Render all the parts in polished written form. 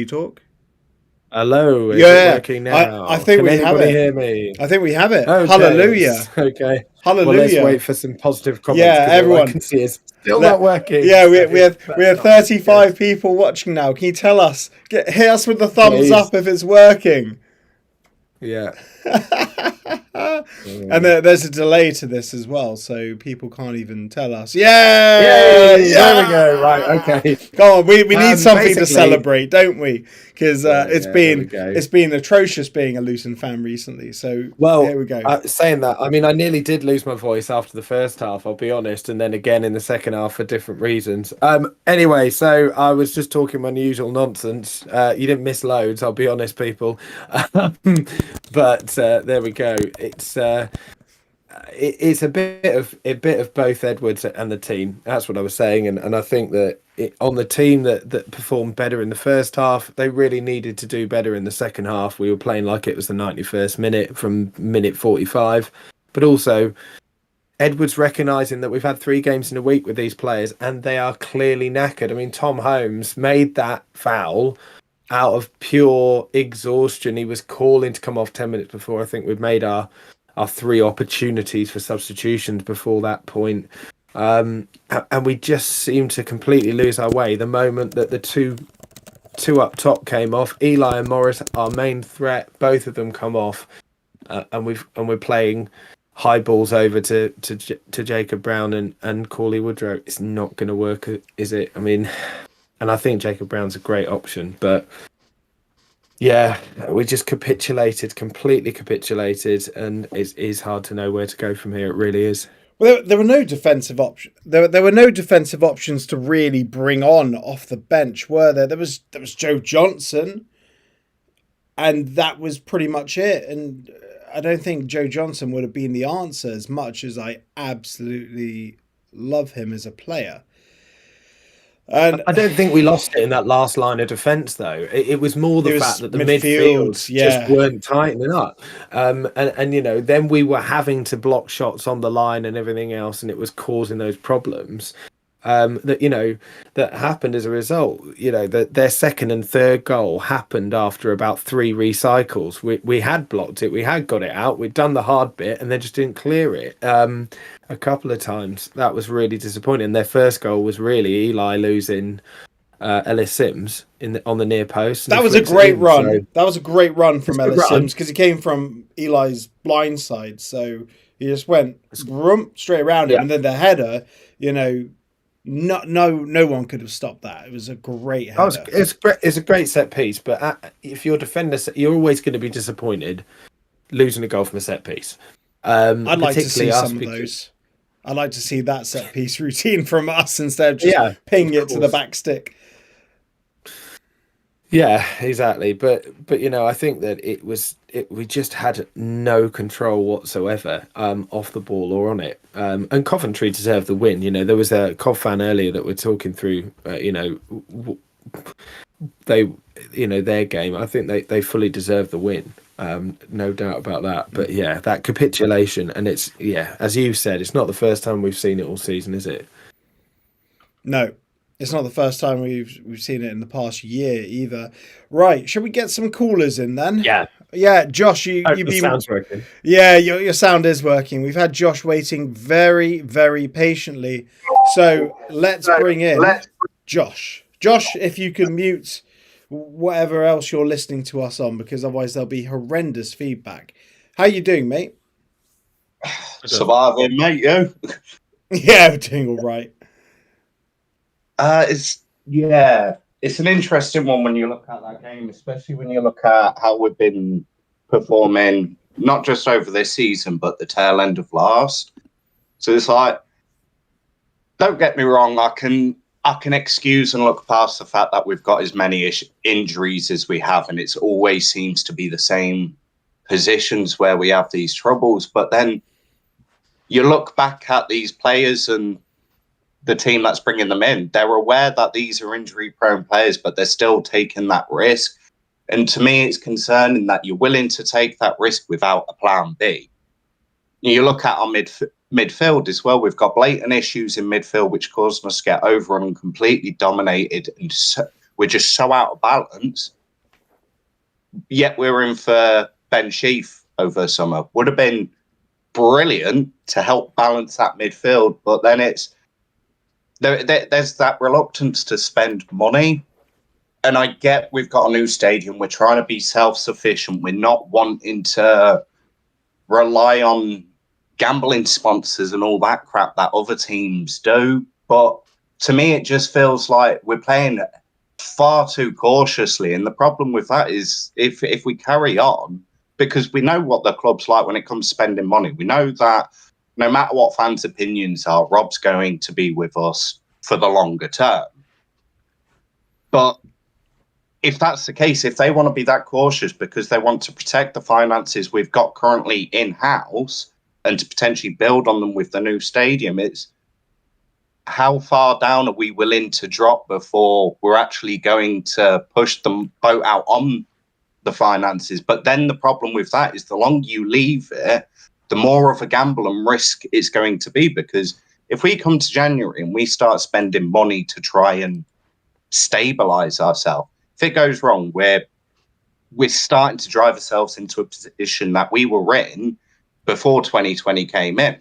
you talk? Hello, is it Yeah, working I now? think Can we have anybody it. hear me? I think we have it. Okay, Hallelujah. okay. Well, let's Hallelujah. wait for some positive comments Yeah, because all I everyone. can see is still not Let, working. yeah, So we that's have not very good. 35 people watching now. Can you tell us? Hit us with the thumbs Please. up if it's working. Yeah. And Mm. there's a delay to this as well, so people can't even tell us. Yeah, Yay! There we go. Right. yeah. Okay. Come on, we need something to Basically, celebrate, don't we? Because yeah. There we go. it's been atrocious being a Luton fan recently. So Well, here we go. saying that, I mean, I nearly did lose my voice after the first half, I'll be honest, and then again in the second half for different reasons. Anyway, so I was just talking my usual nonsense. You didn't miss loads, I'll be honest, people. But there we go. It's a bit of both Edwards and the team. That's what I was saying, and I think that on the team that performed better in the first half, they really needed to do better in the second half. We were playing like it was the 91st minute from minute 45, but also Edwards recognising that we've had 3 games in a week with these players and they are clearly knackered. I mean, Tom Holmes made that foul out of pure exhaustion. He was calling to come off 10 minutes before. I think we'd made our 3 opportunities for substitutions before that point. And we just seemed to completely lose our way the moment that the two up top came off. Eli and Morris, our main threat, both of them come off, and we're playing high balls over to Jacob Brown and Corley Woodrow. It's not going to work, is it? I mean, and I think Jacob Brown's a great option, but yeah, we just completely capitulated, and it is hard to know where to go from here. It really is. Well, there were no defensive options. There were no defensive options to really bring on off the bench, were there? There was Joe Johnson, and that was pretty much it. And I don't think Joe Johnson would have been the answer as much as I absolutely love him as a player. And I don't think we lost it in that last line of defence, though. It was more the fact that the midfield just weren't tightening up. And you know, then we were having to block shots on the line and everything else, and it was causing those problems. That happened as a result. You know, that their second and third goal happened after about 3 recycles. We had blocked it, we had got it out, we'd done the hard bit, and they just didn't clear it a couple of times. That was really disappointing. Their first goal was really Eli losing Ellis Sims on the near post. That was a great run. So that was a great run from Ellis Sims because he came from Eli's blind side. So he just went straight around him, and then the header, you know. No one could have stopped that. It was a great header. It's a great set piece, but if you're defender, you're always going to be disappointed losing a goal from a set piece. I'd like to see some of those. I'd like to see that set piece routine from us instead of just pinging it to the back stick. Yeah, exactly. But you know, I think that we just had no control whatsoever off the ball or on it. And Coventry deserved the win. You know, there was a Cov fan earlier that we're talking through. Their game. I think they fully deserve the win. No doubt about that. But yeah, that capitulation, and it's as you said, it's not the first time we've seen it all season, is it? No. It's not the first time we've seen it in the past year either. Right, shall we get some callers in then? Yeah, Josh, you've been. Sound's working. Yeah, your sound is working. We've had Josh waiting very, very patiently. So let's bring in Josh. Josh, if you can mute whatever else you're listening to us on, because otherwise there'll be horrendous feedback. How you doing, mate? Surviving, mate. You? Yeah, we're doing all right. It's an interesting one when you look at that game, especially when you look at how we've been performing, not just over this season, but the tail end of last. So it's like, don't get me wrong, I can excuse and look past the fact that we've got as many injuries as we have, and it always seems to be the same positions where we have these troubles. But then you look back at these players and the team that's bringing them in, they're aware that these are injury-prone players, but they're still taking that risk. And to me, it's concerning that you're willing to take that risk without a plan B. You look at our midfield as well. We've got blatant issues in midfield, which caused us to get overrun and completely dominated. And we're just so out of balance. Yet we're in for Ben Sheaf over summer. Would have been brilliant to help balance that midfield, but then there's that reluctance to spend money. And I get we've got a new stadium. We're trying to be self-sufficient. We're not wanting to rely on gambling sponsors and all that crap that other teams do. But to me, it just feels like we're playing far too cautiously. And the problem with that is if we carry on, because we know what the club's like when it comes to spending money. We know that no matter what fans' opinions are, Rob's going to be with us for the longer term. But if that's the case, if they want to be that cautious because they want to protect the finances we've got currently in-house and to potentially build on them with the new stadium, it's how far down are we willing to drop before we're actually going to push the boat out on the finances? But then the problem with that is the longer you leave it, the more of a gamble and risk it's going to be, because if we come to January and we start spending money to try and stabilize ourselves, if it goes wrong, we're starting to drive ourselves into a position that we were in before 2020 came in.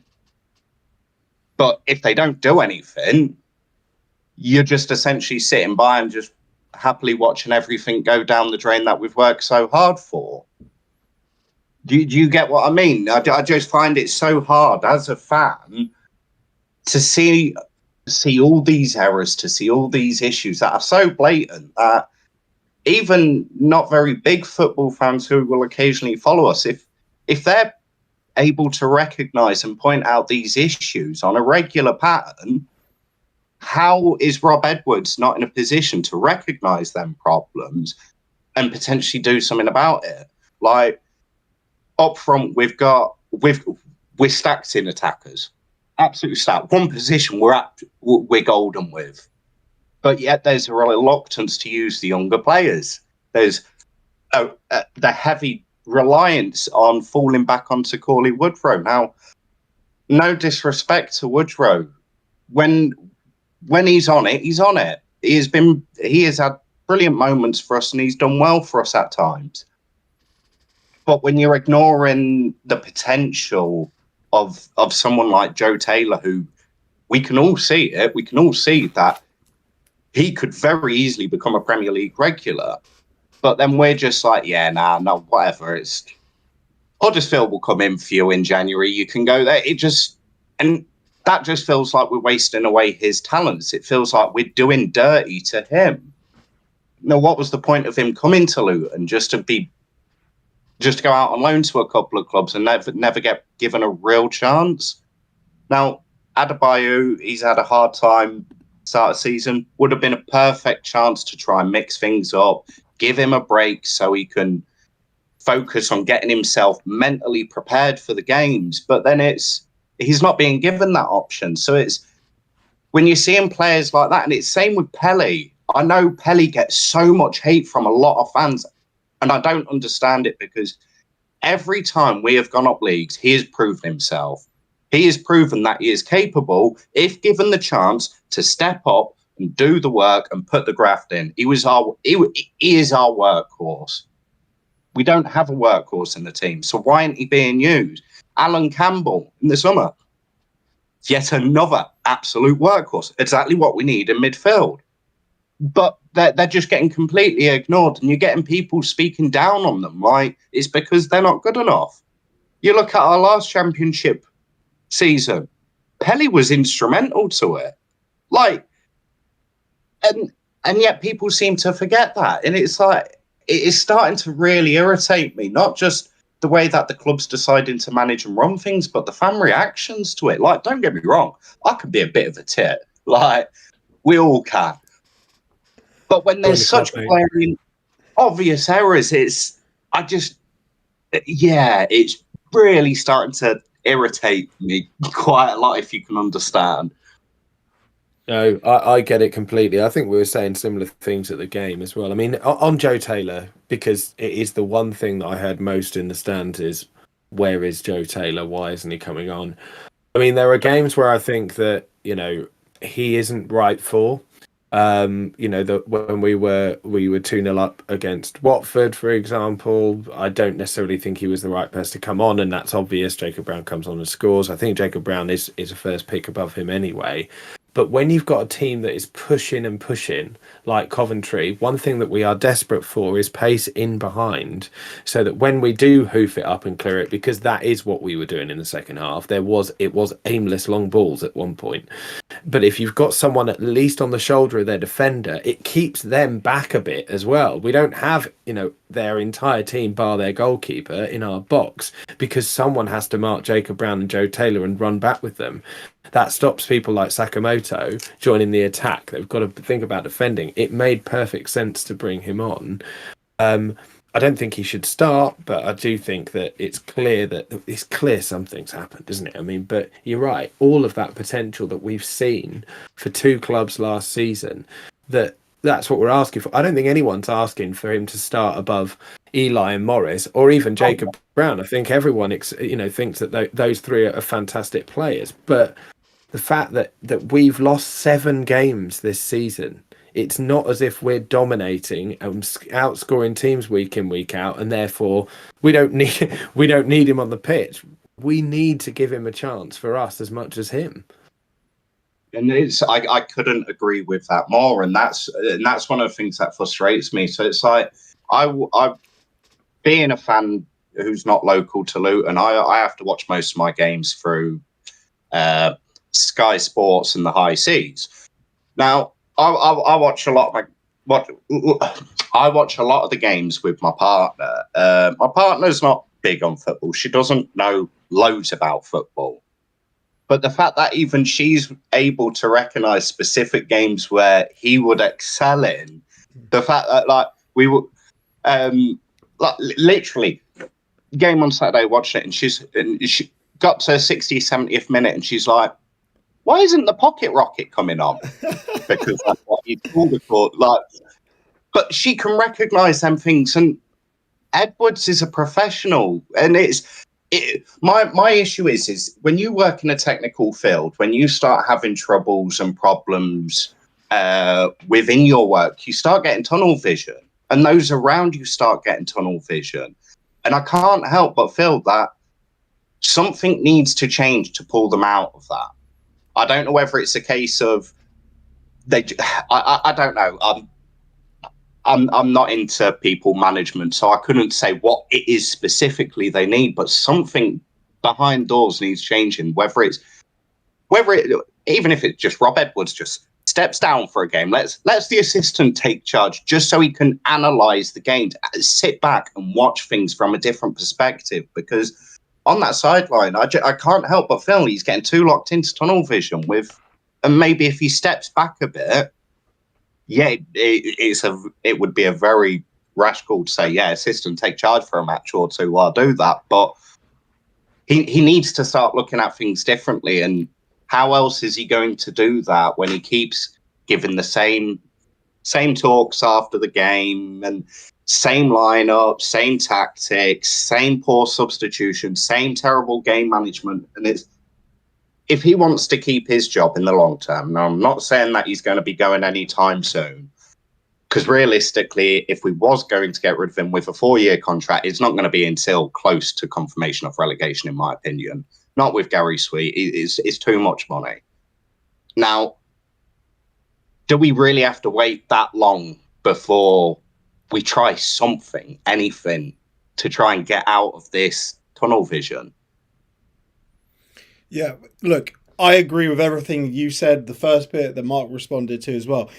But if they don't do anything, you're just essentially sitting by and just happily watching everything go down the drain that we've worked so hard for. Do you get what I mean? I just find it so hard as a fan to see all these errors, to see all these issues that are so blatant that even not very big football fans who will occasionally follow us, if they're able to recognize and point out these issues on a regular pattern, how is Rob Edwards not in a position to recognize them problems and potentially do something about it? Like, up front, we're stacked in attackers, absolutely stacked. One position we're golden with, but yet there's a reluctance to use the younger players. There's the heavy reliance on falling back onto Corley Woodrow. Now, no disrespect to Woodrow, when he's on it, he's on it. He has had brilliant moments for us, and he's done well for us at times. But when you're ignoring the potential of someone like Joe Taylor, who we can all see that he could very easily become a Premier League regular. But then we're just like, no, whatever. Huddersfield will come in for you in January. You can go there. And that just feels like we're wasting away his talents. It feels like we're doing dirty to him. Now, what was the point of him coming to Luton? Just to go out on loan to a couple of clubs and never get given a real chance? Now, Adebayo, he's had a hard time start of season. Would have been a perfect chance to try and mix things up, give him a break so he can focus on getting himself mentally prepared for the games. But then he's not being given that option. So it's when you're seeing players like that, and it's same with Pelly. I know Pelly gets so much hate from a lot of fans, and I don't understand it, because every time we have gone up leagues, he has proven himself. He has proven that he is capable, if given the chance, to step up and do the work and put the graft in. He is our workhorse. We don't have a workhorse in the team, so why isn't he being used? Alan Campbell in the summer, yet another absolute workhorse. Exactly what we need in midfield. But they're just getting completely ignored, and you're getting people speaking down on them. Like, it's because they're not good enough. You look at our last championship season, Pelly was instrumental to it. Like, and yet people seem to forget that. And it's like, it is starting to really irritate me, not just the way that the club's deciding to manage and run things, but the fan reactions to it. Like, don't get me wrong, I could be a bit of a tit. Like, we all can. But when there's such glaring, obvious errors, it's really starting to irritate me quite a lot, if you can understand. No, I get it completely. I think we were saying similar things at the game as well. I mean, on Joe Taylor, because it is the one thing that I heard most in the stand is, where is Joe Taylor? Why isn't he coming on? I mean, there are games where I think that, he isn't right for. When we were 2-0 up against Watford, for example, I don't necessarily think he was the right person to come on, and that's obvious. Jacob Brown comes on and scores. I think Jacob Brown is a first pick above him anyway. But when you've got a team that is pushing and pushing, like Coventry, one thing that we are desperate for is pace in behind, so that when we do hoof it up and clear it, because that is what we were doing in the second half. It was aimless long balls at one point. But if you've got someone at least on the shoulder of their defender, it keeps them back a bit as well. We don't have, their entire team bar their goalkeeper in our box, because someone has to mark Jacob Brown and Joe Taylor and run back with them. That stops people like Sakamoto joining the attack. They've got to think about defending. It made perfect sense to bring him on. I don't think he should start, but I do think that it's clear something's happened, isn't it? I mean, but you're right. All of that potential that we've seen for two clubs last season, that's what we're asking for. I don't think anyone's asking for him to start above Eli and Morris, or even Jacob Brown. I think everyone, thinks that those three are fantastic players. But the fact that we've lost 7 games this season, it's not as if we're dominating and outscoring teams week in, week out, and therefore we don't need him on the pitch. We need to give him a chance for us as much as him. And I couldn't agree with that more, and that's one of the things that frustrates me. So it's like I being a fan who's not local to Luton, I have to watch most of my games through Sky Sports and the high seas. Now I watch a lot of I watch a lot of the games with my partner. My partner's not big on football. She doesn't know loads about football. But the fact that even she's able to recognise specific games where he would excel in, the fact that we were literally game on Saturday, watched it, and she got to 60th, 70th minute, and she's like, "Why isn't the pocket rocket coming on?" Because that's what you called it for. But she can recognise them things, and Edwards is a professional, and my issue is when you work in a technical field, when you start having troubles and problems within your work, you start getting tunnel vision, and those around you start getting tunnel vision. And I can't help but feel that something needs to change to pull them out of that. I don't know whether it's a case of I don't know. I'm not into people management, so I couldn't say what it is specifically they need, but something behind doors needs changing. Whether it even if it's just Rob Edwards just steps down for a game, let's the assistant take charge, just so he can analyse the game, sit back and watch things from a different perspective. Because on that sideline, I can't help but feel he's getting too locked into tunnel vision and maybe if he steps back a bit. Yeah, it would be a very rash call to say, yeah, assistant, take charge for a match or two. I'll do that. But he needs to start looking at things differently. And how else is he going to do that when he keeps giving the same talks after the game and same lineup, same tactics, same poor substitution, same terrible game management? And if he wants to keep his job in the long term, now I'm not saying that he's going to be going anytime soon, because realistically, if we was going to get rid of him with a 4-year contract, it's not going to be until close to confirmation of relegation, in my opinion. Not with Gary Sweet. It's too much money. Now, do we really have to wait that long before we try anything, to try and get out of this tunnel vision? Yeah, look, I agree with everything you said, the first bit that Mark responded to as well.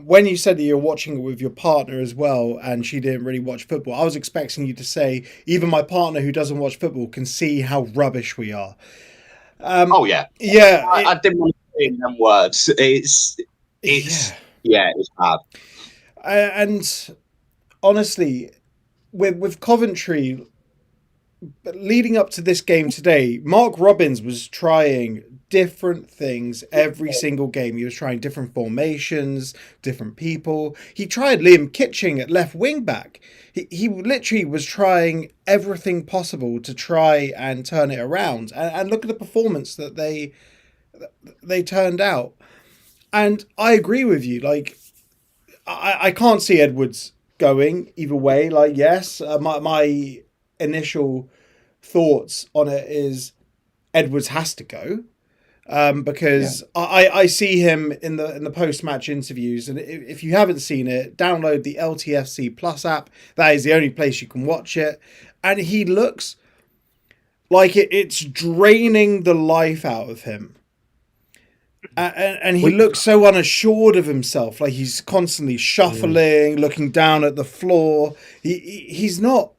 When you said that you're watching it with your partner as well and she didn't really watch football, I was expecting you to say, even my partner who doesn't watch football can see how rubbish we are. Oh, yeah. Yeah. I didn't want to say in them words. It's bad. And honestly, with Coventry, leading up to this game today, Mark Robbins was trying different things every single game. He was trying different formations, different people. He tried Liam Kitching at left wing back. He literally was trying everything possible to try and turn it around. And look at the performance that they turned out. And I agree with you. Like, I can't see Edwards going either way. Like, yes, my initial thoughts on it is Edwards has to go. Because I see him in the post match interviews, and if you haven't seen it, download the LTFC Plus app. That is the only place you can watch it, and he looks like it's draining the life out of him, and he looks so unassured of himself. Like he's constantly shuffling, looking down at the floor. He's not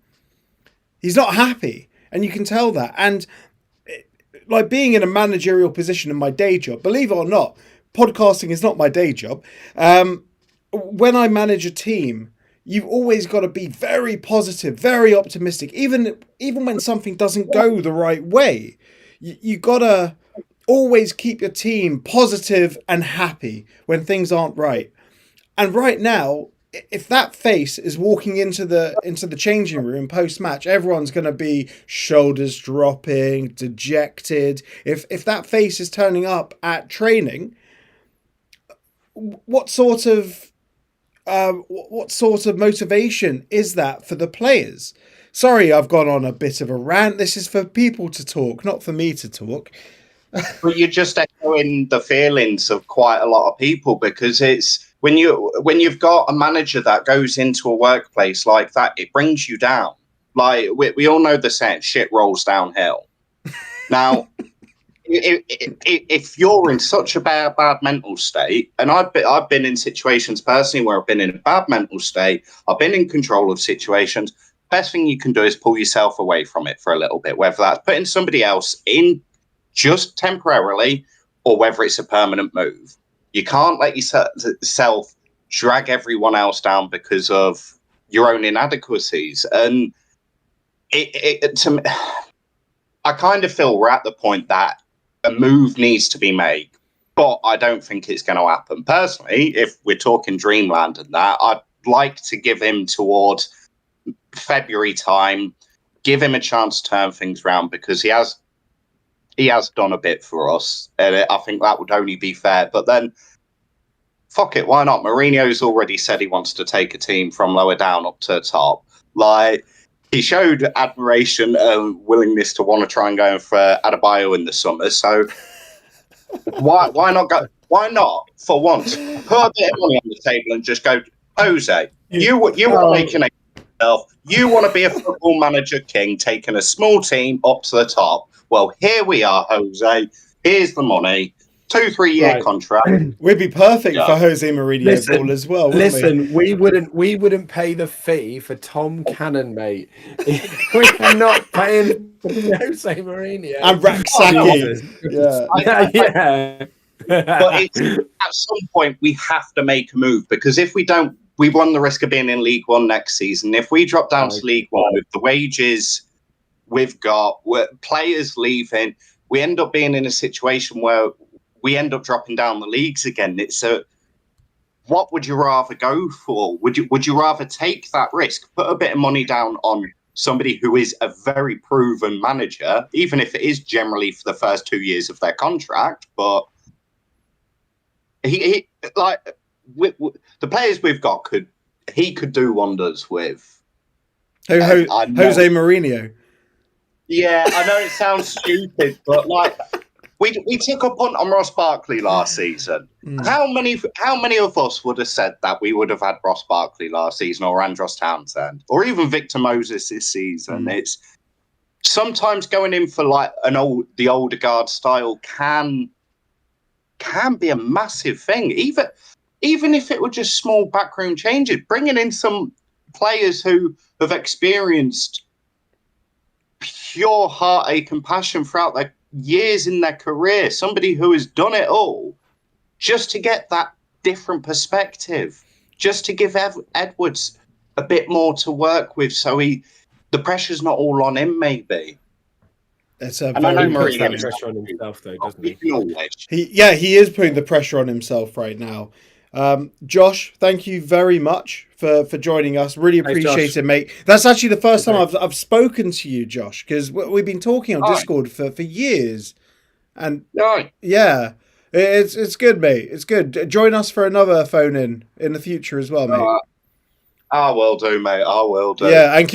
happy, and you can tell that. And like being in a managerial position in my day job, believe it or not, podcasting is not my day job. When I manage a team, you've always got to be very positive, very optimistic, even when something doesn't go the right way. You got to always keep your team positive and happy when things aren't right. And right now, if that face is walking into the changing room post match, everyone's going to be shoulders dropping, dejected. If that face is turning up at training, what sort of motivation is that for the players? Sorry, I've gone on a bit of a rant. This is for people to talk, not for me to talk. But you're just echoing the feelings of quite a lot of people, because it's when you've got a manager that goes into a workplace like that, it brings you down. Like we all know the saying, shit rolls downhill. Now, if you're in such a bad mental state, and I've been in situations personally where I've been in a bad mental state, I've been in control of situations. Best thing you can do is pull yourself away from it for a little bit, whether that's putting somebody else in just temporarily or whether it's a permanent move. You can't let yourself drag everyone else down because of your own inadequacies. And to me, I kind of feel we're at the point that a move needs to be made, but I don't think it's going to happen. Personally, if we're talking Dreamland and that, I'd like to give him towards February time, give him a chance to turn things around, because he has done a bit for us, and I think that would only be fair. But then, fuck it, why not? Mourinho's already said he wants to take a team from lower down up to the top. Like, he showed admiration and willingness to want to try and go for Adebayo in the summer. So why not go? Why not, for once, put a bit of money on the table and just go, Jose, you want to make an yourself. You want to be a football manager king, taking a small team up to the top. Well, here we are, Jose. Here's the money. 2-3 year contract. We'd be perfect for Jose Mourinho ball as well. We wouldn't pay the fee for Tom Cannon, mate. We're not paying for Jose Mourinho. And Raksaki. Yeah. But at some point we have to make a move, because if we don't, we run the risk of being in League One next season. If we drop down to League One with the wages we've got, players leaving, we end up being in a situation where we end up dropping down the leagues again. What would you rather go for? Would you rather take that risk, put a bit of money down on somebody who is a very proven manager, even if it is generally for the first 2 years of their contract, but he like the players we've got could do wonders with. Jose Mourinho. Yeah, I know it sounds stupid, but like we took a punt on Ross Barkley last season. How many of us would have said that we would have had Ross Barkley last season, or Andros Townsend, or even Victor Moses this season? It's sometimes going in for like the older guard style can be a massive thing. Even if it were just small backroom changes, bringing in some players who have experienced pure heartache and passion throughout their years in their career, somebody who has done it all, just to get that different perspective, just to give Edwards a bit more to work with, so the pressure's not all on him, maybe. It's I know Mourinho puts that pressure on himself, though, doesn't he? He is putting the pressure on himself right now. Josh, thank you very much for joining us. Really appreciate it, mate. That's actually the first time I've spoken to you, Josh, because we've been talking on Discord for years. And yeah, It's good, mate. It's good. Join us for another phone in the future as well, mate. I will do, mate. I will do. Yeah, and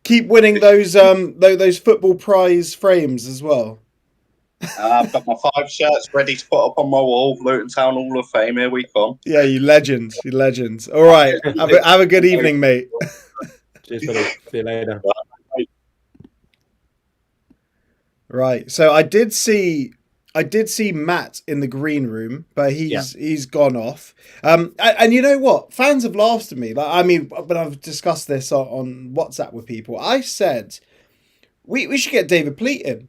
keep winning those football prize frames as well. I've got my 5 shirts ready to put up on my wall. Luton Town Hall of Fame. Here we come. Yeah, you legends. You legends. All right. Have a good evening, mate. Cheers, buddy. See you later. Right. So I did see Matt in the green room, but he's gone off. And you know what? Fans have laughed at me. Like, I mean, when I've discussed this on WhatsApp with people, I said we should get David Pleat in.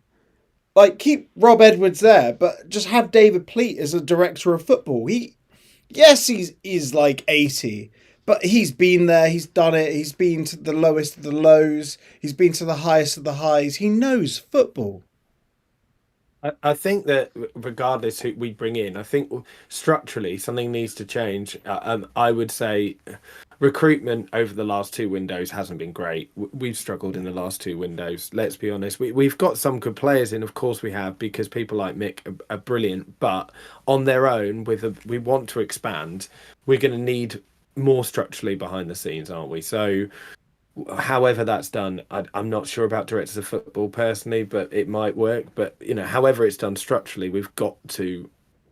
Like, keep Rob Edwards there, but just have David Pleat as a director of football. He's like 80, but he's been there, he's done it, he's been to the lowest of the lows, he's been to the highest of the highs. He knows football. I think that regardless who we bring in, I think structurally something needs to change. I would say recruitment over the last 2 windows hasn't been great. We've struggled in the last 2 windows. Let's be honest. We've got some good players in, of course we have, because people like Mick are brilliant. But on their own, we want to expand. We're going to need more structurally behind the scenes, aren't we? So however that's done, I'm not sure about directors of football personally, but it might work. But however it's done structurally, we've got to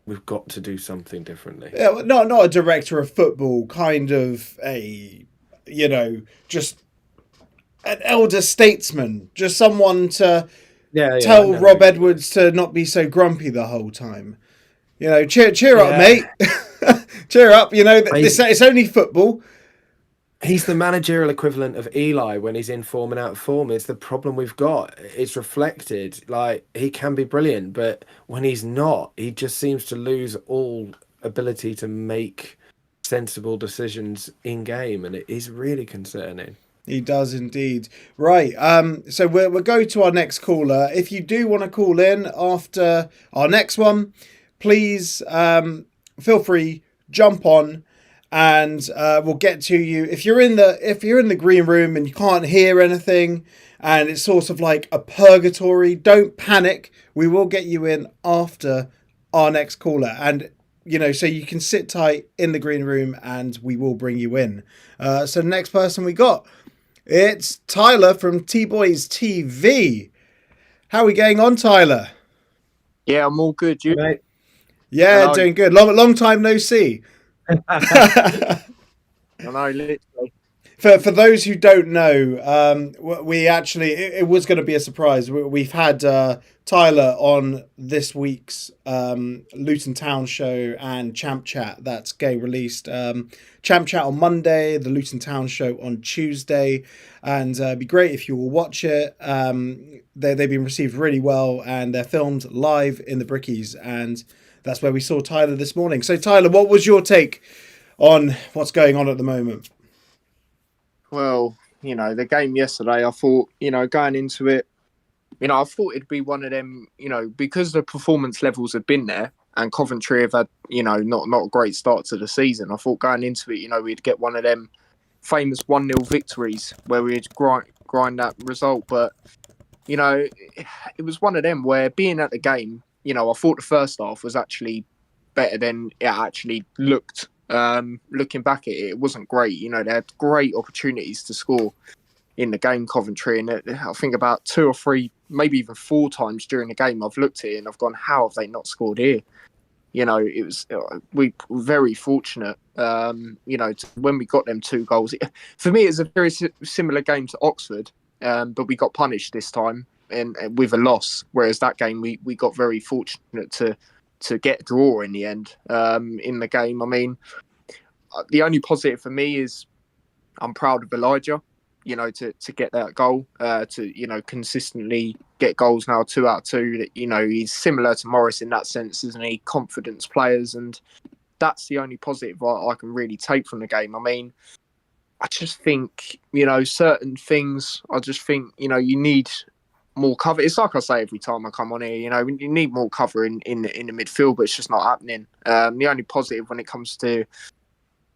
do something differently. Yeah, not a director of football, kind of a, just an elder statesman, just someone to tell Rob Edwards to not be so grumpy the whole time. Cheer up, mate. Cheer up. It's only football. He's the managerial equivalent of Eli when he's in form and out of form. It's the problem we've got. It's reflected. Like, he can be brilliant, but when he's not, he just seems to lose all ability to make sensible decisions in game, and it is really concerning. He does indeed. Right. So we'll go to our next caller. If you do want to call in after our next one, please feel free, jump on. And we'll get to you. If you're in the green room and you can't hear anything, and it's sort of like a purgatory, don't panic. We will get you in after our next caller, and so you can sit tight in the green room, and we will bring you in. So the next person we got, it's Tyler from T-Boys TV. How are we getting on, Tyler? Yeah, I'm all good. You? Right. Yeah, doing good. Long time no see. I know, literally. For those who don't know, we actually it was going to be a surprise. We've had Tyler on this week's Luton Town show and Champ Chat that's getting released. Champ Chat on Monday, the Luton Town show on Tuesday, and it'd be great if you will watch it. They've been received really well, and they're filmed live in the Brickies, and that's where we saw Tyler this morning. So, Tyler, what was your take on what's going on at the moment? Well, the game yesterday, I thought, going into it, I thought it'd be one of them, because the performance levels had been there and Coventry have had, not a great start to the season. I thought going into it, we'd get one of them famous 1-0 victories where we'd grind that result. But, it was one of them where being at the game, I thought the first half was actually better than it actually looked. Looking back at it, it wasn't great. They had great opportunities to score in the game, Coventry, and I think about 2 or 3, maybe even 4 times during the game I've looked at it and I've gone, how have they not scored here? It was we were very fortunate. When we got them 2 goals, for me, it's a very similar game to Oxford, but we got punished this time. And with a loss, whereas that game we got very fortunate to get a draw in the end. In the game, I mean, the only positive for me is I'm proud of Elijah, to get that goal, to consistently get goals now 2 out of 2. That he's similar to Morris in that sense, isn't he? Confidence players, and that's the only positive I can really take from the game. I mean, I just think certain things. I just think you need more cover. It's like I say every time I come on here, you need more cover in the midfield, but it's just not happening. The only positive when it comes to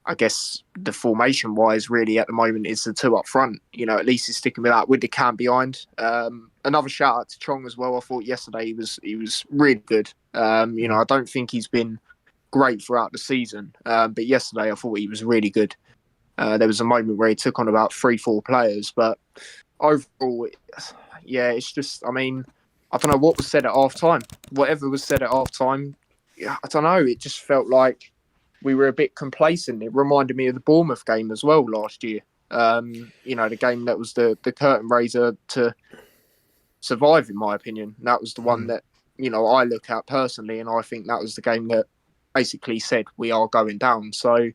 I guess the formation wise, really at the moment is the two up front. At least he's sticking with that with the cam behind. Another shout out to Chong as well. I thought yesterday he was really good. I don't think he's been great throughout the season, but yesterday I thought he was really good. There was a moment where he took on about 3-4 players, but overall, it's just, I don't know what was said at half time. Whatever was said at half time, I don't know. It just felt like we were a bit complacent. It reminded me of the Bournemouth game as well last year. The game that was the curtain raiser to survive, in my opinion. And that was the one that, I look at personally, and I think that was the game that basically said we are going down. So,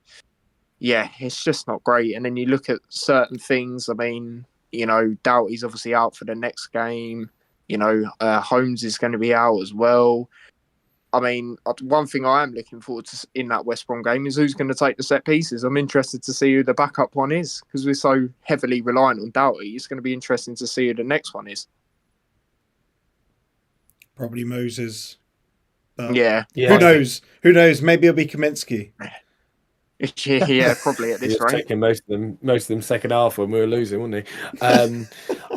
yeah, it's just not great. And then you look at certain things. Doughty's obviously out for the next game. Holmes is going to be out as well. One thing I am looking forward to in that West Brom game is who's going to take the set pieces. I'm interested to see who the backup one is because we're so heavily reliant on Doughty. It's going to be interesting to see who the next one is. Probably Moses. But Yeah. Who knows? Who knows? Maybe it'll be Kaminsky. Yeah, probably at this rate. Taking most of them second half when we were losing, wasn't he?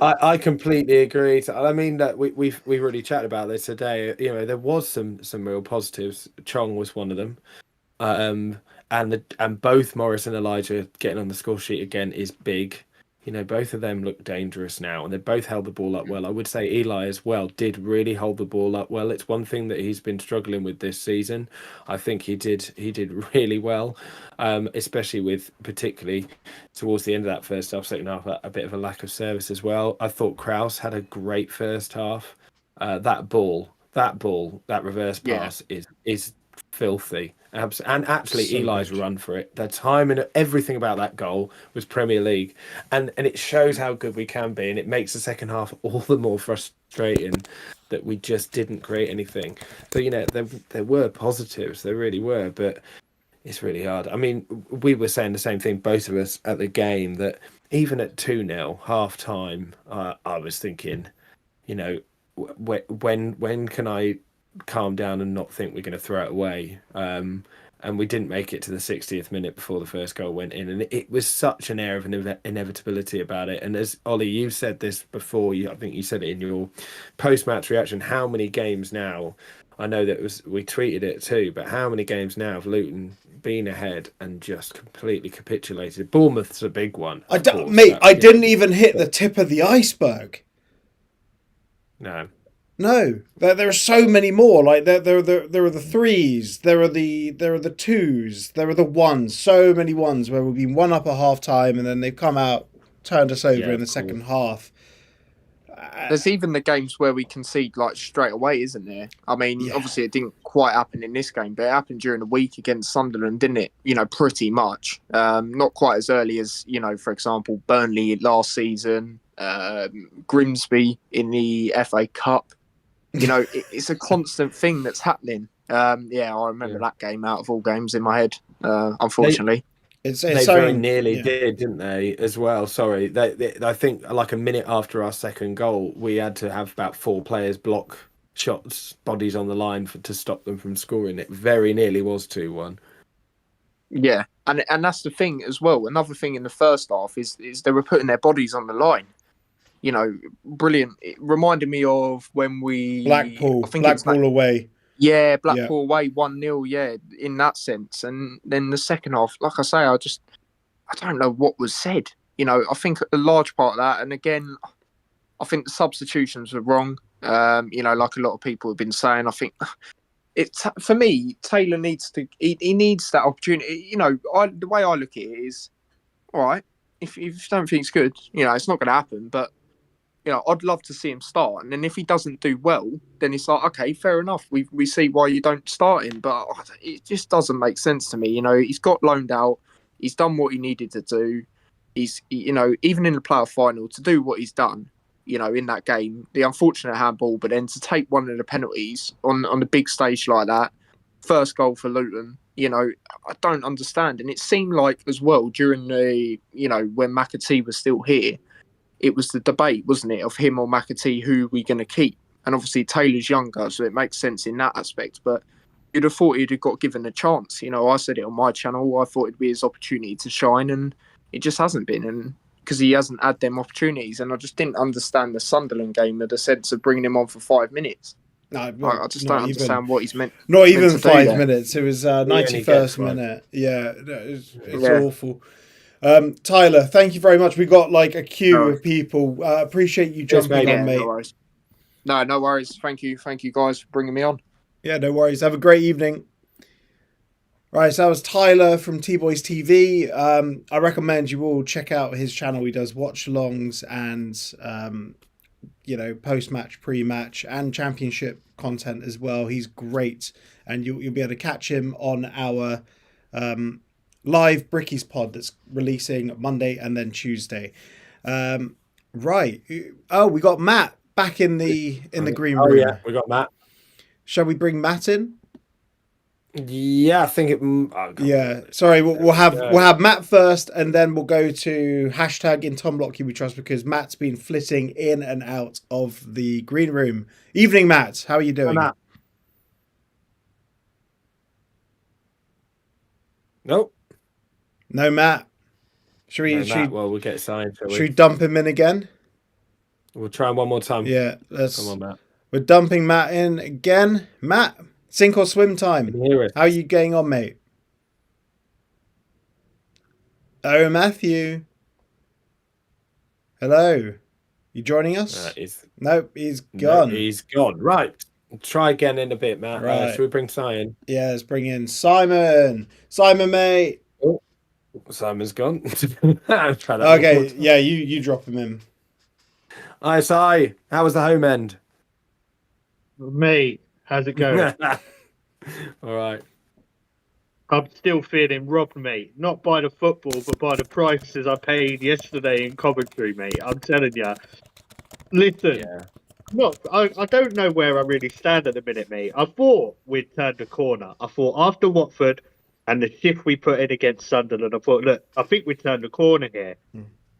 I completely agree. That we've already chatted about this today. There was some real positives. Chong was one of them, and both Morris and Elijah getting on the score sheet again is big. Both of them look dangerous now, and they both held the ball up well. I would say Eli as well did really hold the ball up well. It's one thing that he's been struggling with this season. I think he did really well, especially with particularly towards the end of that first half, second half, a bit of a lack of service as well. I thought Kraus had a great first half. That reverse pass is filthy. And actually, so Eli's run for it. The time and everything about that goal was Premier League, and it shows how good we can be. And it makes the second half all the more frustrating that we just didn't create anything. So there were positives, there really were, but it's really hard. We were saying the same thing, both of us, at the game, that even at 2-0 half time, I was thinking, when can I calm down and not think we're going to throw it away? And we didn't make it to the 60th minute before the first goal went in, and it was such an air of inevitability about it. And as Ollie, you said this before, I think you said it in your post-match reaction, how many games now, I know that we tweeted it too, but how many games now have Luton been ahead and just completely capitulated? Bournemouth's a big one. I didn't even hit the tip of the iceberg. No, there are so many more. Like there are the threes, there are the twos, there are the ones. So many ones where we've been 1-up at half time and then they've come out, turned us over in the second half. There's even the games where we concede like straight away, isn't there? Obviously it didn't quite happen in this game, but it happened during the week against Sunderland, didn't it? Pretty much. Not quite as early as, for example, Burnley last season, Grimsby in the FA Cup. It's a constant thing that's happening. I remember that game out of all games in my head, unfortunately. They very nearly did, didn't they, as well? Sorry. I think like a minute after our second goal, we had to have about 4 players block shots, bodies on the line to stop them from scoring. It very nearly was 2-1. Yeah, and that's the thing as well. Another thing in the first half is they were putting their bodies on the line. Brilliant. It reminded me of when we... Blackpool away. Yeah, Blackpool away, 1-0, yeah, in that sense. And then the second half, like I say, I don't know what was said. I think a large part of that, and again, I think the substitutions were wrong. Like a lot of people have been saying, I think... for me, Taylor needs to... He needs that opportunity. The way I look at it is, all right, if you don't think it's good, it's not going to happen, but I'd love to see him start. And then if he doesn't do well, then it's like, okay, fair enough. We see why you don't start him. But it just doesn't make sense to me. He's got loaned out. He's done what he needed to do. He's, even in the playoff final, to do what he's done, in that game, the unfortunate handball, but then to take one of the penalties on the big stage like that, first goal for Luton, I don't understand. And it seemed like as well during the, when McAtee was still here, it was the debate, wasn't it, of him or McAtee, who we going to keep? And obviously Taylor's younger, so it makes sense in that aspect. But you'd have thought he'd have got given a chance. You know, I said it on my channel. I thought it'd be his opportunity to shine, and it just hasn't been. And because he hasn't had them opportunities, and I just didn't understand the Sunderland game in the sense of bringing him on for 5 minutes. No, I just don't understand what he's meant. Not even to do 5 there. minutes. It was only 91st gets one. minute. Yeah, it's Yeah. awful. Tyler, thank you very much. We got like a queue No. of people. Appreciate you Cheers, jumping mate. on, Yeah, mate. no worries. No worries. Thank you guys for bringing me on. Yeah, no worries. Have a great evening. Right, so that was Tyler from T-Boys TV. I recommend you all check out his channel. He does watch-alongs and, post-match, pre-match, and championship content as well. He's great, and you'll be able to catch him on our live Brickies pod that's releasing Monday and then Tuesday. Right. Oh, we got Matt back in the green room. Oh yeah, we got Matt. Shall we bring Matt in? Yeah, I think it. Oh, Yeah, sorry. We'll have Matt first, and then we'll go to hashtag in Tom Lockyer we trust, because Matt's been flitting in and out of the green room. Evening, Matt. How are you doing? Hi, Matt. Nope. No, Matt. Should we? No, should, Matt, well, we'll get signed. should we dump him in again? We'll try one more time. Yeah, Come on, Matt. we're dumping Matt in again. Matt, sink or swim time. Can you hear us? How are you getting on, mate? Oh, Matthew. Hello. You joining us? Nope, he's gone. No, he's gone. Right. Try again in a bit, Matt. Right. Should we bring Simon? Yeah, let's bring in Simon. Simon, mate. Simon's gone. Try that one more Okay, time. yeah, you drop him in. Hi, Si. How was the home end? Mate, how's it going? All right. I'm still feeling robbed, mate. Not by the football, but by the prices I paid yesterday in Coventry, mate. I'm telling you. Listen, Yeah. I don't know where I really stand at the minute, mate. I thought we'd turned the corner. I thought after Watford and the shift we put in against Sunderland, I thought, look, I think we turned the corner here.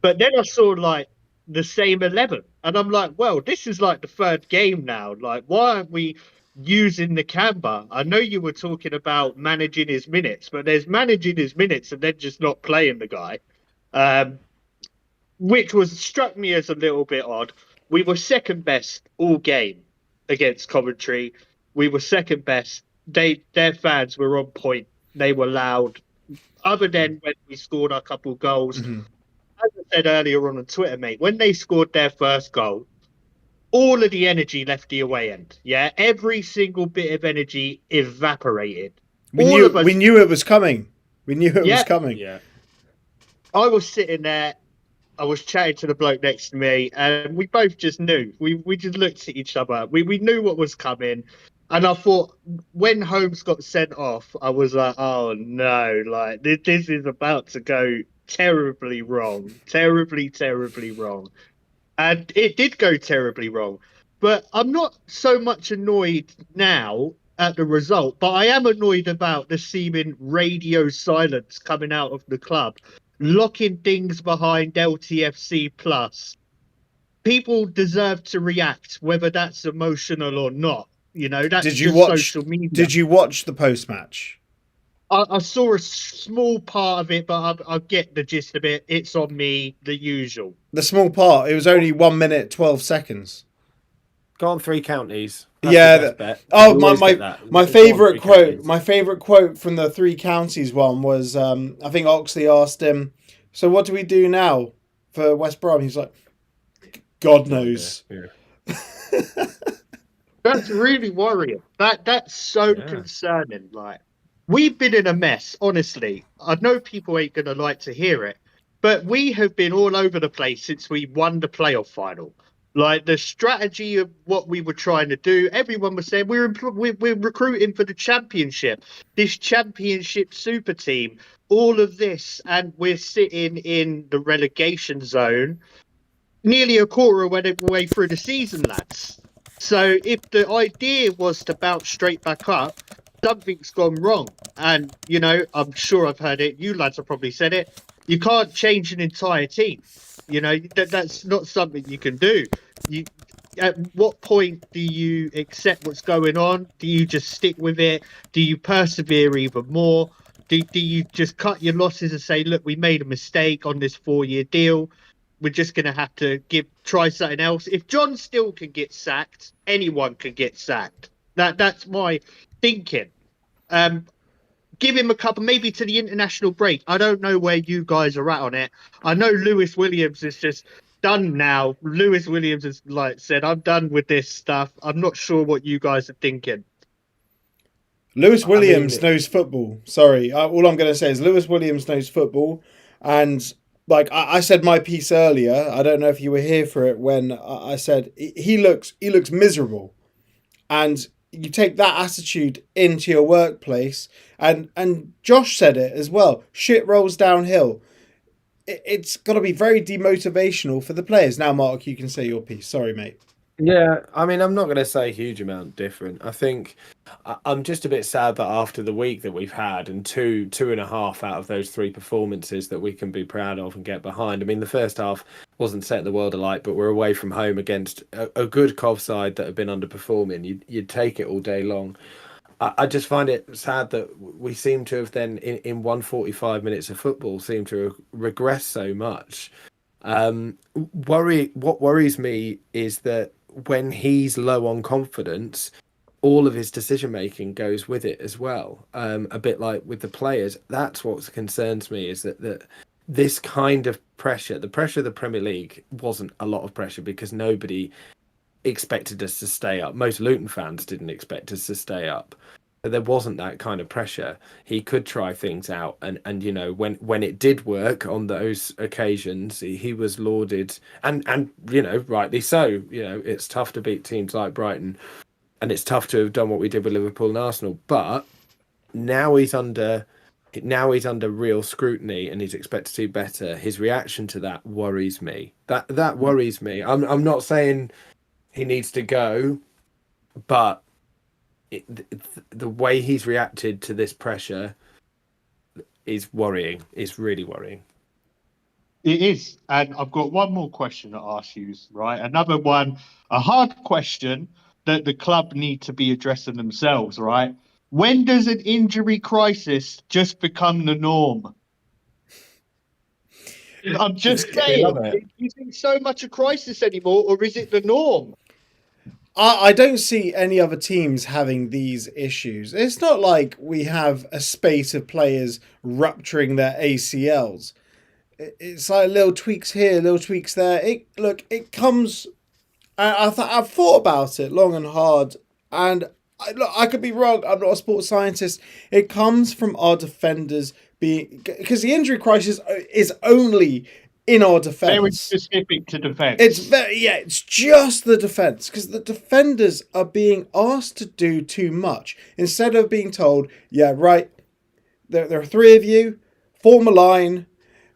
But then I saw like the same 11, and I'm like, well, this is like the third game now. Like, why aren't we using the Canberra? I know you were talking about managing his minutes, but there's managing his minutes and then just not playing the guy, which was struck me as a little bit odd. We were second best all game against Coventry. We were second best. Their fans were on point. They were loud. Other than when we scored a couple goals. Mm-hmm. As I said earlier on Twitter, mate, when they scored their first goal, all of the energy left the away end. Yeah, every single bit of energy evaporated. We knew it was coming. We knew it was coming. Yeah. I was sitting there. I was chatting to the bloke next to me, and we both just knew. We just looked at each other. We knew what was coming. And I thought, when Holmes got sent off, I was like, oh no, like this is about to go terribly wrong. Terribly, terribly wrong. And it did go terribly wrong. But I'm not so much annoyed now at the result, but I am annoyed about the seeming radio silence coming out of the club, locking things behind LTFC Plus. People deserve to react, whether that's emotional or not. You know, that's just social media. Did you watch the post-match? I saw a small part of it, but I get the gist of it. It's on me, the usual. The small part. It was only 1 minute 12 seconds. Go on 3 counties. That's Yeah. the best bet. Oh, You always get that. my Go on favorite 3 quote. counties. My favorite quote from the 3 counties one was I think Oxley asked him, "So what do we do now for West Brom?" He's like, "God knows." Yeah. That's really worrying. That's so concerning. Like, we've been in a mess, honestly. I know people ain't gonna like to hear it, but we have been all over the place since we won the playoff final. Like, the strategy of what we were trying to do, everyone was saying we're recruiting for the championship, this championship super team, all of this, and we're sitting in the relegation zone nearly a quarter of the way through the season, lads. So if the idea was to bounce straight back up, something's gone wrong. And, you know, I'm sure I've heard it. You lads have probably said it. You can't change an entire team. You know, that's not something you can do. at what point do you accept what's going on? Do you just stick with it? Do you persevere even more? Do you just cut your losses and say, look, we made a mistake on this 4-year deal. We're just going to have to try something else. If John still can get sacked, anyone can get sacked. That's my thinking. Give him a couple, maybe to the international break. I don't know where you guys are at on it. I know Lewis Williams is just done now. Lewis Williams has said, I'm done with this stuff. I'm not sure what you guys are thinking. Lewis Williams knows football. Sorry, all I'm going to say is Lewis Williams knows football, and I said my piece earlier. I don't know if you were here for it when I said he looks miserable, and you take that attitude into your workplace, and Josh said it as well. Shit rolls downhill. It's got to be very demotivational for the players. Now, Mark, you can say your piece. Sorry, mate. Yeah, I mean, I'm not going to say a huge amount different. I think I'm just a bit sad that after the week that we've had and two and a half out of those 3 performances that we can be proud of and get behind. I mean, the first half wasn't setting the world alight, but we're away from home against a good Cov side that have been underperforming. You'd take it all day long. I just find it sad that we seem to have then, in 145 minutes of football, seem to regress so much. What worries me is that when he's low on confidence, all of his decision making goes with it as well. A bit like with the players. That's what concerns me, is that this kind of pressure, the pressure of the Premier League, wasn't a lot of pressure because nobody expected us to stay up. Most Luton fans didn't expect us to stay up. There wasn't that kind of pressure. He could try things out, and when it did work on those occasions, he was lauded, and rightly so. It's tough to beat teams like Brighton, and it's tough to have done what we did with Liverpool and Arsenal. But now he's under real scrutiny, and he's expected to do better. His reaction to that worries me. That worries me. I'm not saying he needs to go, but the way he's reacted to this pressure is worrying. It's really worrying. It is. And I've got one more question to ask you, right? Another one, a hard question that the club need to be addressing themselves, right? When does an injury crisis just become the norm? I'm just saying, is it so much a crisis anymore, or is it the norm? I don't see any other teams having these issues. It's not like we have a spate of players rupturing their ACLs. It's like little tweaks here, little tweaks there. It comes. I've thought about it long and hard, and I could be wrong. I'm not a sports scientist. It comes from our defenders because the injury crisis is only in our defense. Very specific to defense. It's just the defense, because the defenders are being asked to do too much instead of being told, yeah, right, there are 3 of you, form a line.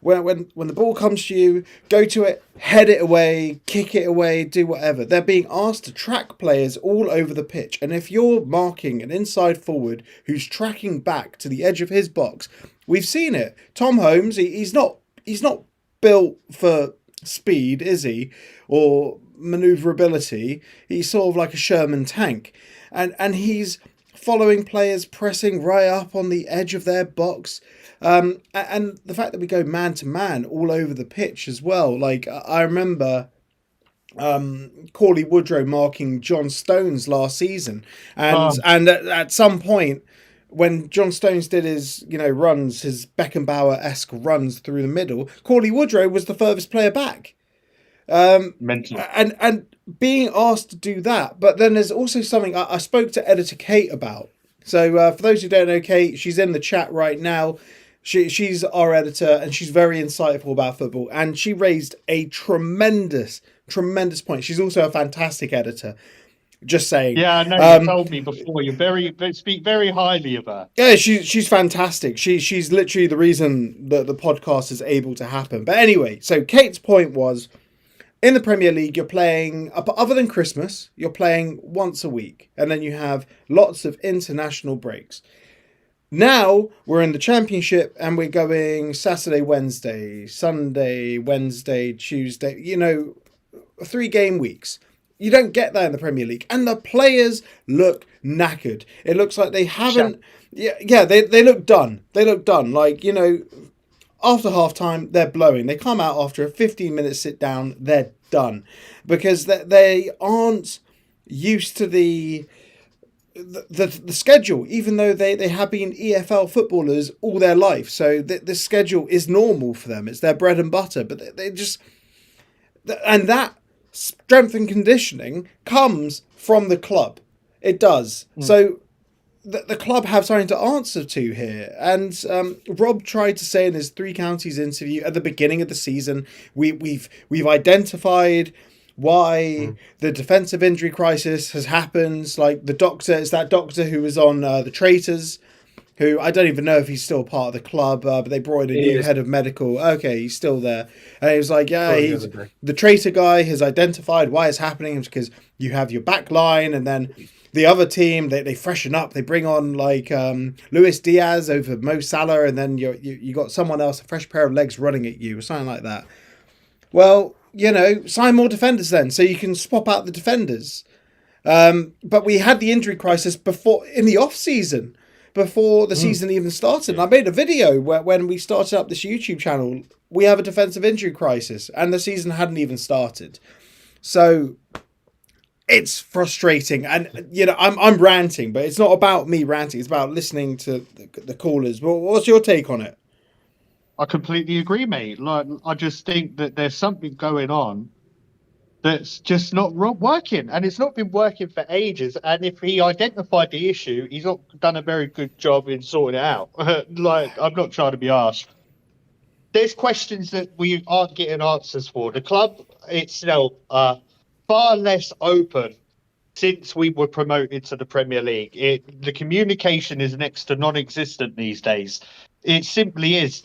When the ball comes to you, go to it, head it away, kick it away, do whatever. They're being asked to track players all over the pitch. And if you're marking an inside forward who's tracking back to the edge of his box, we've seen it. Tom Holmes, he's not built for speed, is he? Or maneuverability. He's sort of like a Sherman tank. And he's following players pressing right up on the edge of their box. And the fact that we go man to man all over the pitch as well. Like, I remember Cauley Woodrow marking John Stones last season. And at some point, when John Stones did his, runs, his Beckenbauer-esque runs through the middle, Cauley Woodrow was the furthest player back. Mental. And being asked to do that. But then there's also something I spoke to editor Kate about. So for those who don't know Kate, she's in the chat right now. She's our editor, and she's very insightful about football. And she raised a tremendous point. She's also a fantastic editor. Just saying. Yeah, I know you told me before. You speak very highly of her. Yeah, she's fantastic. She's literally the reason that the podcast is able to happen. But anyway, so Kate's point was, in the Premier League, you're playing, other than Christmas, you're playing once a week. And then you have lots of international breaks. Now we're in the Championship and we're going Saturday, Wednesday, Sunday, Wednesday, Tuesday, 3 game weeks. You don't get that in the Premier League. And the players look knackered. It looks like they haven't... Yeah, they look done. They look done. Like, you know, after half-time, they're blowing. They come out after a 15-minute sit-down, they're done. Because they aren't used to the schedule, even though they have been EFL footballers all their life. So the schedule is normal for them. It's their bread and butter. But they just... And that strength and conditioning comes from the club. It does. So the club have something to answer to here. And Rob tried to say in his Three Counties interview at the beginning of the season, we've identified why the defensive injury crisis has happened. Like it's that doctor who was on The Traitors, who I don't even know if he's still part of the club, but they brought in a new head of medical. Okay, he's still there. And he was like, the traitor guy has identified why it's happening. It's because you have your back line, and then the other team, they freshen up. They bring on like Luis Diaz over Mo Salah, and then you got someone else, a fresh pair of legs running at you or something like that. Well, you know, sign more defenders then, so you can swap out the defenders. But we had the injury crisis in the off-season. Before the season even started. And I made a video where when we started up this YouTube channel, we have a defensive injury crisis and the season hadn't even started. So it's frustrating. And, you know, I'm ranting, but it's not about me ranting. It's about listening to the callers. Well, what's your take on it? I completely agree, mate. Like, I just think that there's something going on that's just not working, and it's not been working for ages. And if he identified the issue, he's not done a very good job in sorting it out. Like, I'm not trying to be arsed. There's questions that we aren't getting answers for. The club itself far less open since we were promoted to the Premier League. The communication is next to non-existent these days. It simply is.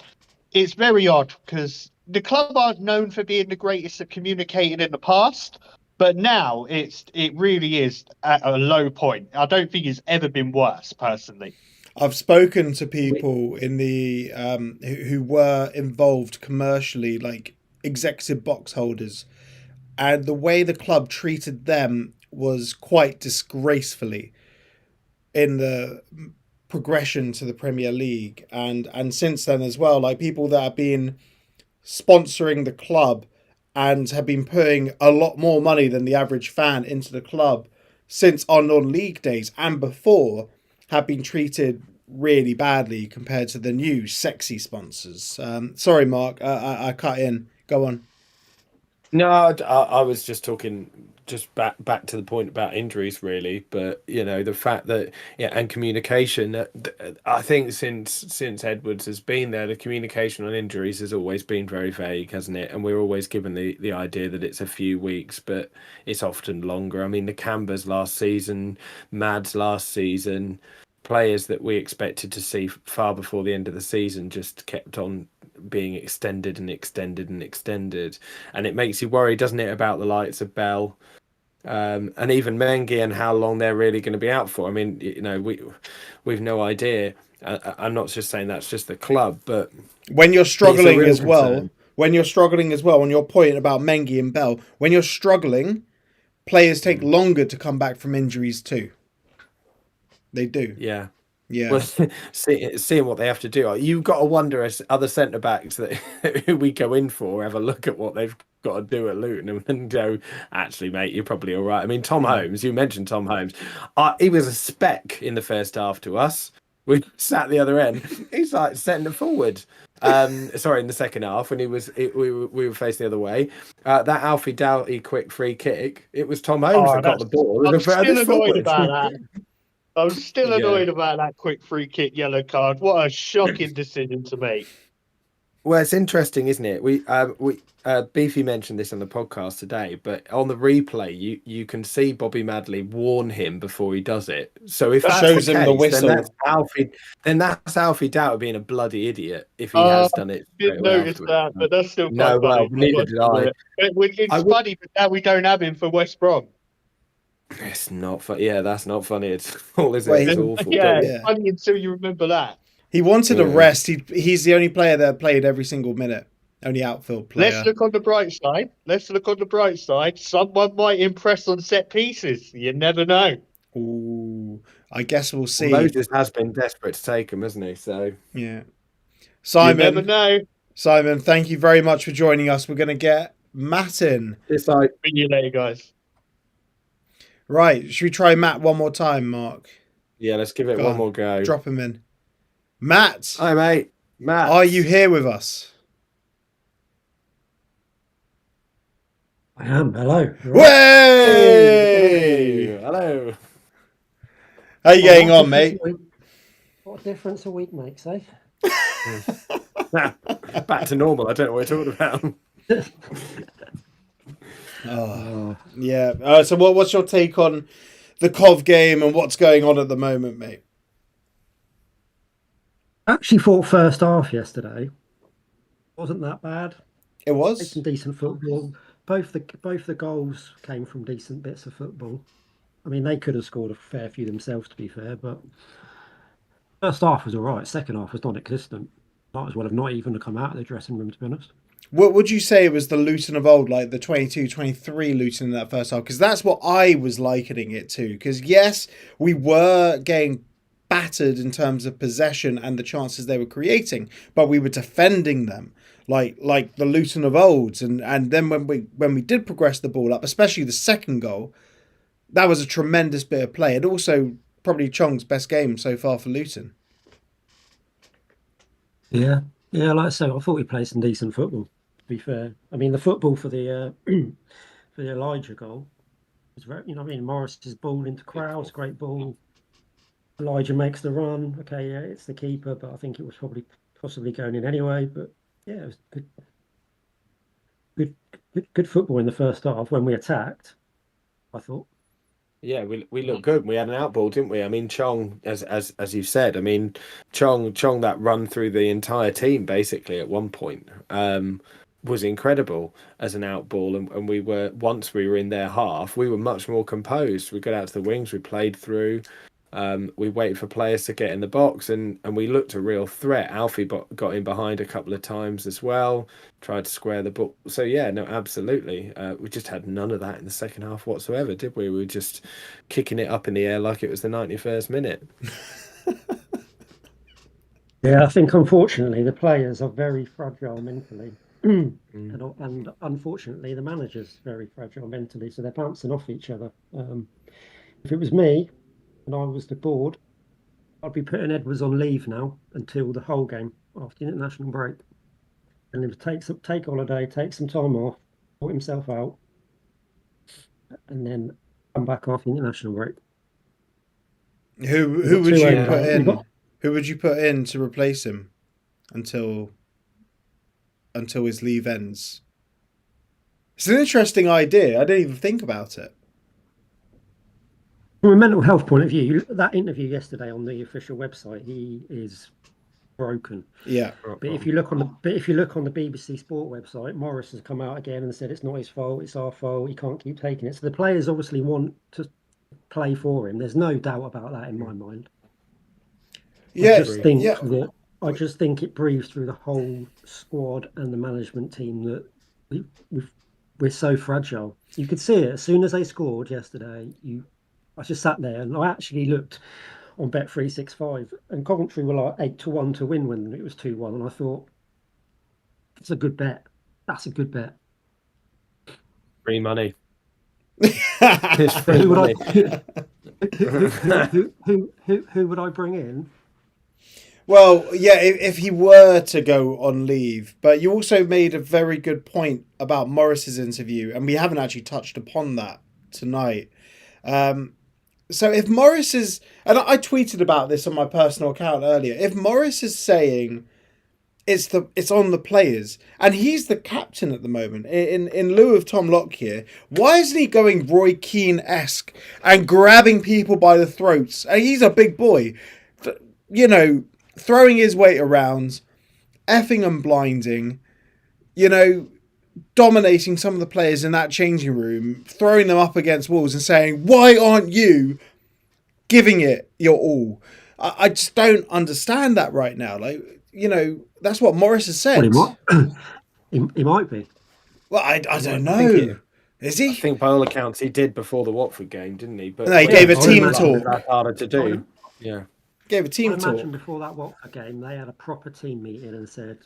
It's very odd because the club aren't known for being the greatest at communicating in the past, but now it really is at a low point. I don't think it's ever been worse, personally. I've spoken to people in the who were involved commercially, like executive box holders, and the way the club treated them was quite disgracefully in the progression to the Premier League, and since then as well, like people that have been sponsoring the club and have been putting a lot more money than the average fan into the club since our non-league days and before have been treated really badly compared to the new sexy sponsors. Sorry, Mark, I cut in. Go on. No, I was just talking back to the point about injuries, really. But you know, the fact that and communication. I think since Edwards has been there, the communication on injuries has always been very vague, hasn't it? And we're always given the idea that it's a few weeks, but it's often longer. I mean, the Cambers last season, Mads last season, players that we expected to see far before the end of the season just kept on being extended and extended and extended, and it makes you worry, doesn't it, about the likes of Bell and even Mengi and how long they're really going to be out for. I mean, you know, we've no idea. I'm not just saying that's just the club, but when you're struggling as well, on your point about Mengi and Bell, when you're struggling, players take longer to come back from injuries too. They do. Yeah. Yeah. Well, seeing what they have to do, you've got to wonder as other centre backs that who we go in for have a look at what they've got to do at Luton and go, actually, mate, you're probably all right. I mean, Tom Holmes, you mentioned Tom Holmes. He was a speck in the first half to us. We sat the other end. He's like setting it forward. Sorry, in the second half when we were facing the other way. That Alfie Doughty quick free kick, it was Tom Holmes that got the ball. I'm still annoyed about that. I'm still annoyed about that quick free kick yellow card. What a shocking decision to make. Well, it's interesting, isn't it? Beefy mentioned this on the podcast today, but on the replay, you can see Bobby Madley warn him before he does it. So if that shows him the whistle, then that's Alfie Doughty being a bloody idiot if he has done it. I didn't notice that, but that's still no. Well, neither did I. It's funny, but now we don't have him for West Brom. It's not funny. Yeah, that's not funny. It's all, is it? It's awful. Yeah, it's funny until you remember that. He wanted a rest. He's the only player that played every single minute. Only outfield player. Let's look on the bright side. Someone might impress on set pieces. You never know. Ooh, I guess we'll see. Moses has been desperate to take him, hasn't he? So Yeah. You never Simon, know. thank you very much for joining us. We're going to get Matt in. it's like, See you later, guys. Right. Should we try Matt one more time, Mark? yeah, let's give it Go one on. more go. Drop him in. Matt, Hi, mate. Matt. are you here with us? I am. Hello. Way! Hello. How you getting on, mate? What a difference a week makes, eh? Back to normal. I don't know what you're talking about. Oh, yeah. So what's your take on the Cov game and what's going on at the moment, mate? Actually thought first half yesterday wasn't that bad. It Played was? some decent football. Both the goals came from decent bits of football. I mean, they could have scored a fair few themselves, to be fair, but first half was all right. Second half was non-existent. Might as well have not even come out of the dressing room, to be honest. What would you say it was the Luton of old, like the 22-23 Luton in that first half? Because that's what I was likening it to. Because, yes, we were getting battered in terms of possession and the chances they were creating, but we were defending them like the Luton of old. And then when we did progress the ball up, especially the second goal, that was a tremendous bit of play. And also probably Chong's best game so far for Luton. Yeah, like I say, I thought we played some decent football, to be fair. I mean, the football for the for the Elijah goal was very, Morris's ball into Krauss, great ball. Elijah makes the run. Okay, yeah, it's the keeper, but I think it was possibly going in anyway. But yeah, it was good football in the first half when we attacked, I thought. Yeah, we looked good. We had an outball, didn't we? I mean, Chong, as you said, I mean, Chong that run through the entire team basically at one point was incredible as an outball, and we were, once we were in their half, we were much more composed. We got out to the wings, we played through. We waited for players to get in the box, and we looked a real threat. Alfie got in behind a couple of times as well, tried to square the ball. So yeah, no, absolutely. We just had none of that in the second half whatsoever, did we? We were just kicking it up in the air like it was the 91st minute. Yeah, I think unfortunately the players are very fragile mentally. And unfortunately the manager's very fragile mentally, so they're bouncing off each other. If it was me and I was the board, I'd be putting Edwards on leave now until the whole game after the international break, and he take holiday, take some time off, sort himself out, and then come back after the international break. Who would you put in? Who would you put in to replace him until his leave ends? It's an interesting idea. I didn't even think about it. From a mental health point of view, that interview yesterday on the official website, he is broken. Yeah. But if you look on the BBC Sport website, Morris has come out again and said it's not his fault, it's our fault. He can't keep taking it. So the players obviously want to play for him. There's no doubt about that in my mind. Yeah. I just think it breathes through the whole squad and the management team that we're so fragile. You could see it as soon as they scored yesterday. I just sat there and I actually looked on Bet365 and Coventry were like 8-1 to win when it was 2-1, and I thought, it's a good bet. That's a good bet. Free money. It's free money. Who would I bring in? Well, yeah, if he were to go on leave, but you also made a very good point about Morris's interview, and we haven't actually touched upon that tonight. So if Morris is, and I tweeted about this on my personal account earlier, if Morris is saying it's on the players, and he's the captain at the moment, in lieu of Tom Lockyer, why isn't he going Roy Keane-esque and grabbing people by the throats? And he's a big boy, throwing his weight around, effing and blinding, dominating some of the players in that changing room, throwing them up against walls and saying, why aren't you giving it your all? I just don't understand that right now. That's what Morris has said. He might be. Well, I don't I think know. Is he? I think by all accounts he did before the Watford game, didn't he? But No, he gave a team talk. That's harder to do. Yeah. Gave a I team imagine talk. before that Watford game, they had a proper team meeting and said,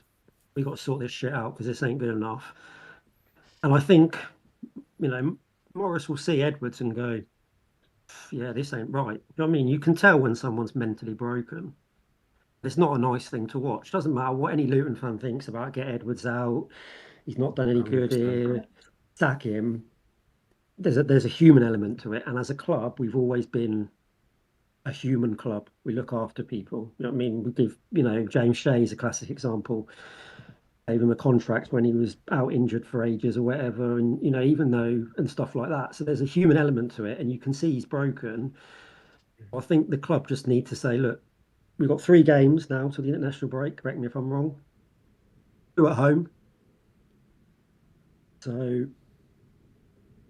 "We got to sort this shit out because this ain't good enough." And I think, Morris will see Edwards and go, "Yeah, this ain't right." You know what I mean? You can tell when someone's mentally broken. It's not a nice thing to watch. Doesn't matter what any Luton fan thinks about get Edwards out. He's not done any good 100%. here. Sack him. There's a human element to it, and as a club, we've always been a human club. We look after people. You know what I mean? We give, James Shea is a classic example. Gave him a contract when he was out injured for ages or whatever, and even though and stuff like that. So there's a human element to it, and you can see he's broken. I think the club just need to say, look, we've got 3 games now till the international break. Correct me if I'm wrong. 2 at home. So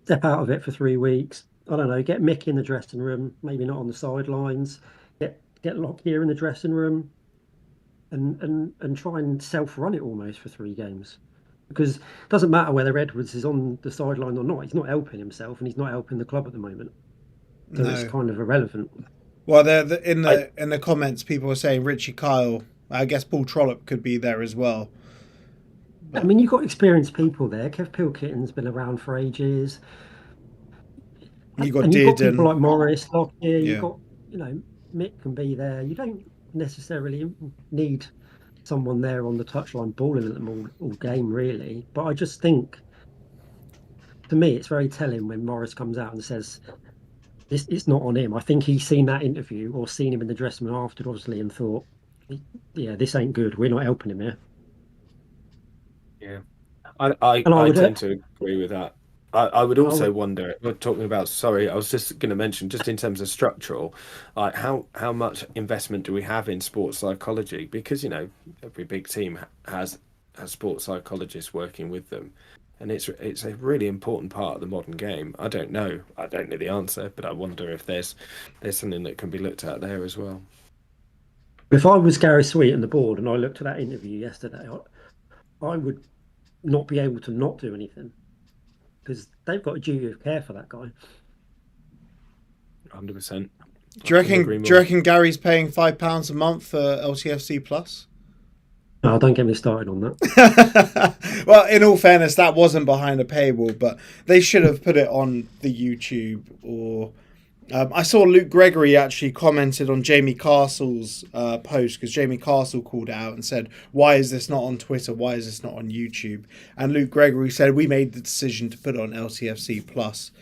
step out of it for 3 weeks. I don't know. Get Mick in the dressing room. Maybe not on the sidelines. Get Lockyer in the dressing room, and try and self-run it almost for 3 games. Because it doesn't matter whether Edwards is on the sideline or not. He's not helping himself, and he's not helping the club at the moment. So it's kind of irrelevant. Well, in the comments, people were saying Richie Kyle. I guess Paul Trollope could be there as well. I mean, you've got experienced people there. Kev Pilkington's been around for ages. You got and you've got people Dearden. like Morris, Lockyer. Yeah. You've got, Mick can be there. You don't necessarily need someone there on the touchline balling at them all game, really. But I just think, to me, it's very telling when Morris comes out and says, it's not on him. I think he's seen that interview or seen him in the dressing room after, obviously, and thought, yeah, this ain't good. We're not helping him here. Yeah. I tend to agree with that. I would also wonder, we're talking about, sorry, I was just going to mention, just in terms of structural, like how much investment do we have in sports psychology? Because, every big team has sports psychologists working with them. And it's a really important part of the modern game. I don't know the answer, but I wonder if there's something that can be looked at there as well. If I was Gary Sweet and the board and I looked at that interview yesterday, I would not be able to not do anything, because they've got a duty of care for that guy. 100%. Do you reckon Gary's paying £5 a month for LTFC Plus? No, don't get me started on that. Well, in all fairness, that wasn't behind a paywall, but they should have put it on the YouTube. Or I saw Luke Gregory actually commented on Jamie Castle's post, because Jamie Castle called out and said, "Why is this not on Twitter? Why is this not on YouTube?" And Luke Gregory said, "We made the decision to put it on LTFC Plus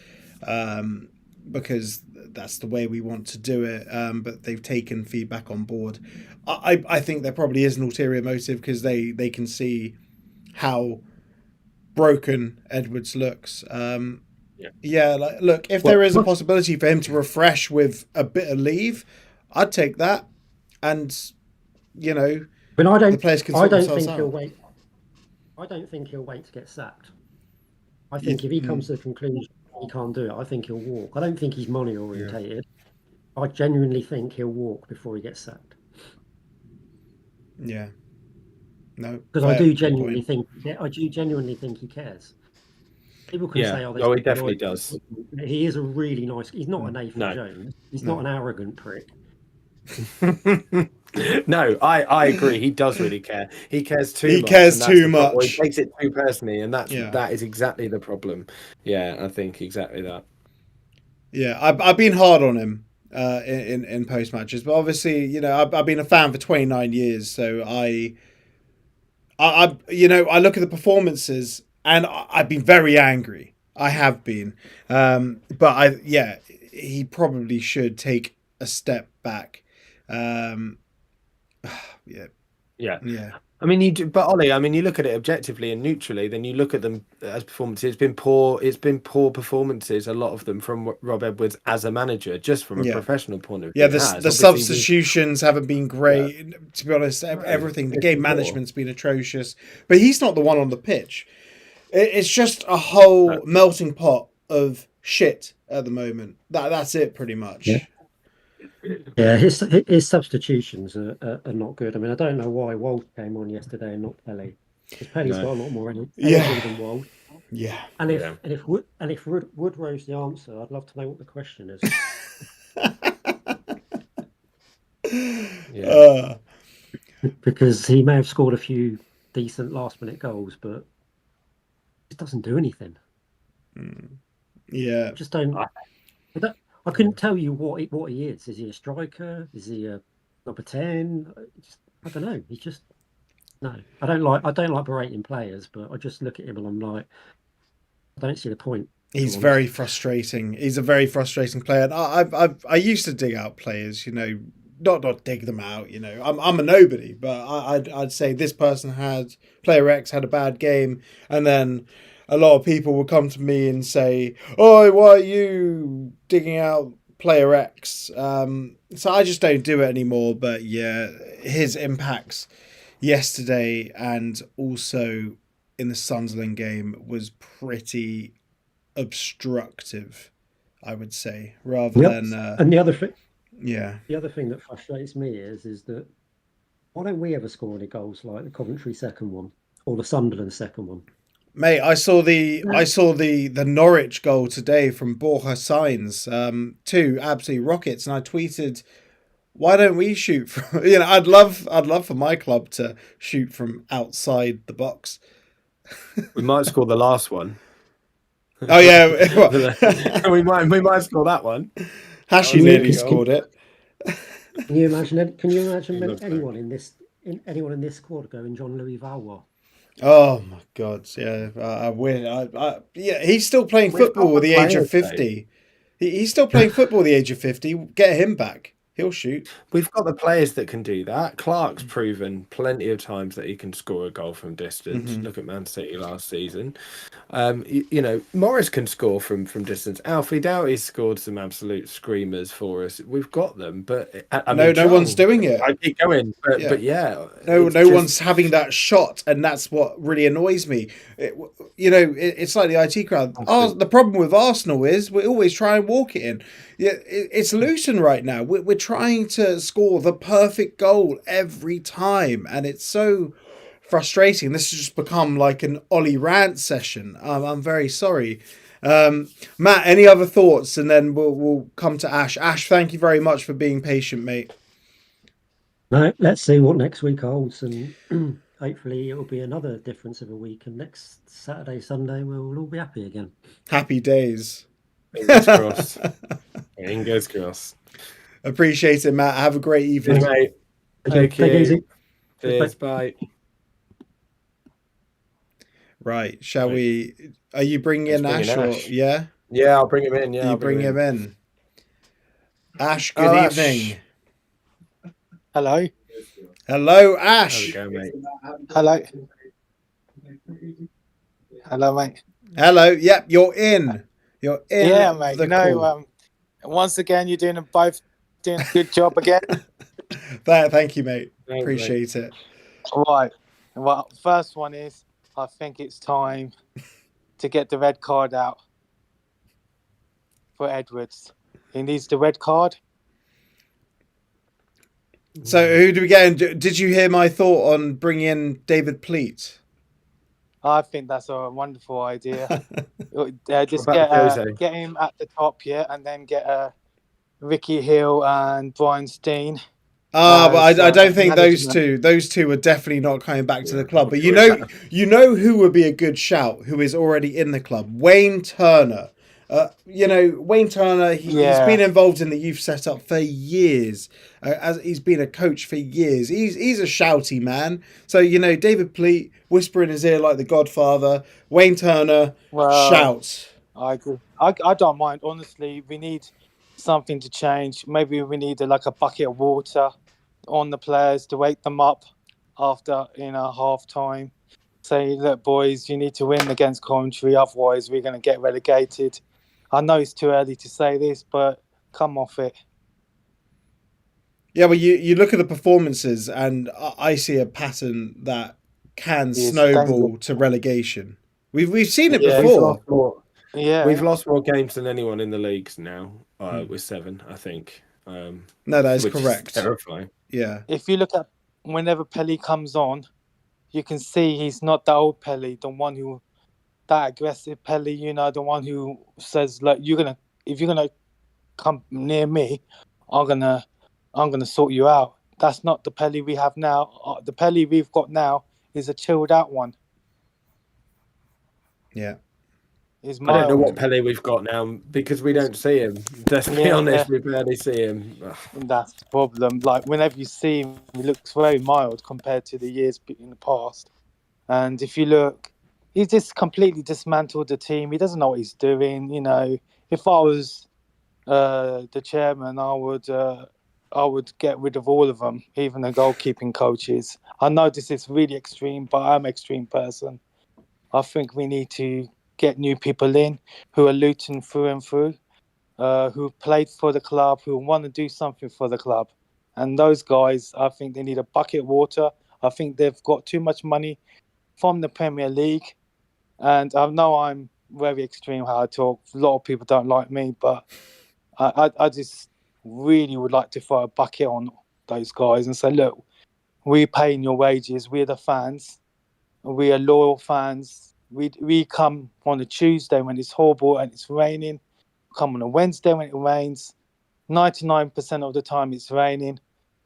because that's the way we want to do it, but they've taken feedback on board." I think there probably is an ulterior motive, because they can see how broken Edwards looks. Look, if there is a possibility for him to refresh with a bit of leave, I'd take that. And but the players can sort themselves out. I don't think he'll wait to get sacked. I think if he comes to the conclusion he can't do it, I think he'll walk. I don't think he's money orientated. Yeah. I genuinely think he'll walk before he gets sacked. Yeah. No. Because I do genuinely think he cares. People can say, "Oh, he definitely does." He is a really nice. He's not a Nathan Jones. He's not an arrogant prick. No, I agree. He does really care. He cares too much. He cares too much. He takes it too personally, and that is exactly the problem. Yeah, I think exactly that. Yeah, I've been hard on him in post matches, but obviously, I've been a fan for 29 years, so I look at the performances and I've been very angry. I have been, but he probably should take a step back. Yeah. I mean, but Ollie, you look at it objectively and neutrally. Then you look at them as performances. It's been poor. It's been poor performances. A lot of them from Rob Edwards as a manager, just from a professional point of view. Yeah, the substitutions haven't been great. Yeah. To be honest, everything. The game management's been atrocious. But he's not the one on the pitch. It's just a whole melting pot of shit at the moment. That's it, pretty much. Yeah, his substitutions are not good. I don't know why Walt came on yesterday and not Kelly. Because Penny's No. got a lot more energy Yeah. than Wild. Yeah. And if Yeah. if Woodrow's the answer, I'd love to know what the question is. Yeah. Because he may have scored a few decent last-minute goals, but it doesn't do anything. Yeah. I just don't. I couldn't tell you what he is. Is he a striker? Is he a number 10? I don't know. He's just no. I don't like berating players, but I just look at him and I'm like, I don't see the point. He's very frustrating. He's a very frustrating player. And I used to dig out players, you know, not dig them out. You know, I'm a nobody, but I'd say this person player X had a bad game, and then a lot of people will come to me and say, "Oh, why are you digging out player X?" So I just don't do it anymore. But yeah, his impacts yesterday and also in the Sunderland game was pretty obstructive, I would say, rather than and the other thing that frustrates me is that why don't we ever score any goals like the Coventry second one or the Sunderland second one? Mate, I saw the Norwich goal today from Borja Sainz, 2 absolute rockets, and I tweeted, why don't we shoot from, you know, I'd love for my club to shoot from outside the box. We might score the last one. Oh yeah, we might score that one. Hashi nearly scored it. Can you imagine anyone in this squad going John Louis Valois? Oh my God! Yeah, I win. Yeah, he's still playing football at the age of 50. He's still playing football at the age of 50. Get him back. He'll shoot. We've got the players that can do that. Clark's proven plenty of times that he can score a goal from distance. Mm-hmm. Look at Man City last season. You know, Morris can score from distance. Alfie Doughty's scored some absolute screamers for us. We've got them, but no one's doing it. I keep going, but yeah, no one's having that shot, and that's what really annoys me. It's like the IT crowd. The problem with Arsenal is we always try and walk it in. Yeah, it's Luton right now. We're trying to score the perfect goal every time, and it's so frustrating. This has just become like an Ollie rant session. I'm very sorry. Matt, any other thoughts? And then we'll come to Ash. Ash, thank you very much for being patient, mate. No, let's see what next week holds, and hopefully it will be another difference of a week. And next Saturday, Sunday, we'll all be happy again. Happy days. Fingers crossed. Fingers crossed. Appreciate it, Matt. Have a great evening. Good, mate. Take it easy. Cheers, bye. Right, shall we? Are you bringing in Ash? Yeah? Yeah, I'll bring him in. Yeah, you bring him in. Ash, good evening. Hello. Hello, Ash. There we go, mate. Hello. Hello, mate. Hello. Yep, you're in. You're in. Yeah, mate. Once again, you're both doing a good job again. Thank you, mate. Appreciate it. Right. Well, first one is, I think it's time to get the red card out for Edwards. He needs the red card. So who do we get in? Did you hear my thought on bringing in David Pleat? I think that's a wonderful idea. Just get him at the top, and then get Ricky Hill and Brian Steen. But I don't think those two are definitely not coming back to the club. But you know who would be a good shout, who is already in the club? Wayne Turner. Wayne Turner, he's been involved in the youth setup for years. As he's been a coach for years. He's a shouty man. So, David Pleat, whisper in his ear like the Godfather. Wayne Turner, shout. I agree. I don't mind. Honestly, we need something to change. Maybe we need a bucket of water on the players to wake them up after half time. Say, look, boys, you need to win against Coventry, otherwise we're going to get relegated. I know it's too early to say this, but come off it. Yeah, well, you look at the performances, and I see a pattern that can snowball to relegation. We've seen it before. We've lost more games than anyone in the leagues now. With 7, I think. No, that is correct. Is terrifying. Yeah. If you look at whenever Pelly comes on, you can see he's not the old Pelly, the one who that aggressive Pelly, you know, the one who says like if you're gonna come near me, I'm gonna sort you out. That's not the Pelly we have now. The Pelly we've got now is a chilled out one. Yeah. Is I don't know mild. what Pele we've got now because we don't see him. Let's be honest, we barely see him. That's the problem. Like whenever you see him, he looks very mild compared to the years in the past. And if you look, he's just completely dismantled the team. He doesn't know what he's doing. You know, if I was the chairman, I would get rid of all of them, even the goalkeeping coaches. I know this is really extreme, but I'm an extreme person. I think we need to get new people in who are Luton through and through, who played for the club, who want to do something for the club. And those guys, I think they need a bucket of water. I think they've got too much money from the Premier League. And I know I'm very extreme how I talk. A lot of people don't like me, but I just really would like to throw a bucket on those guys and say, look, we're paying your wages. We're the fans. We are loyal fans. We come on a Tuesday when it's horrible and it's raining. Come on a Wednesday when it rains. 99% of the time it's raining.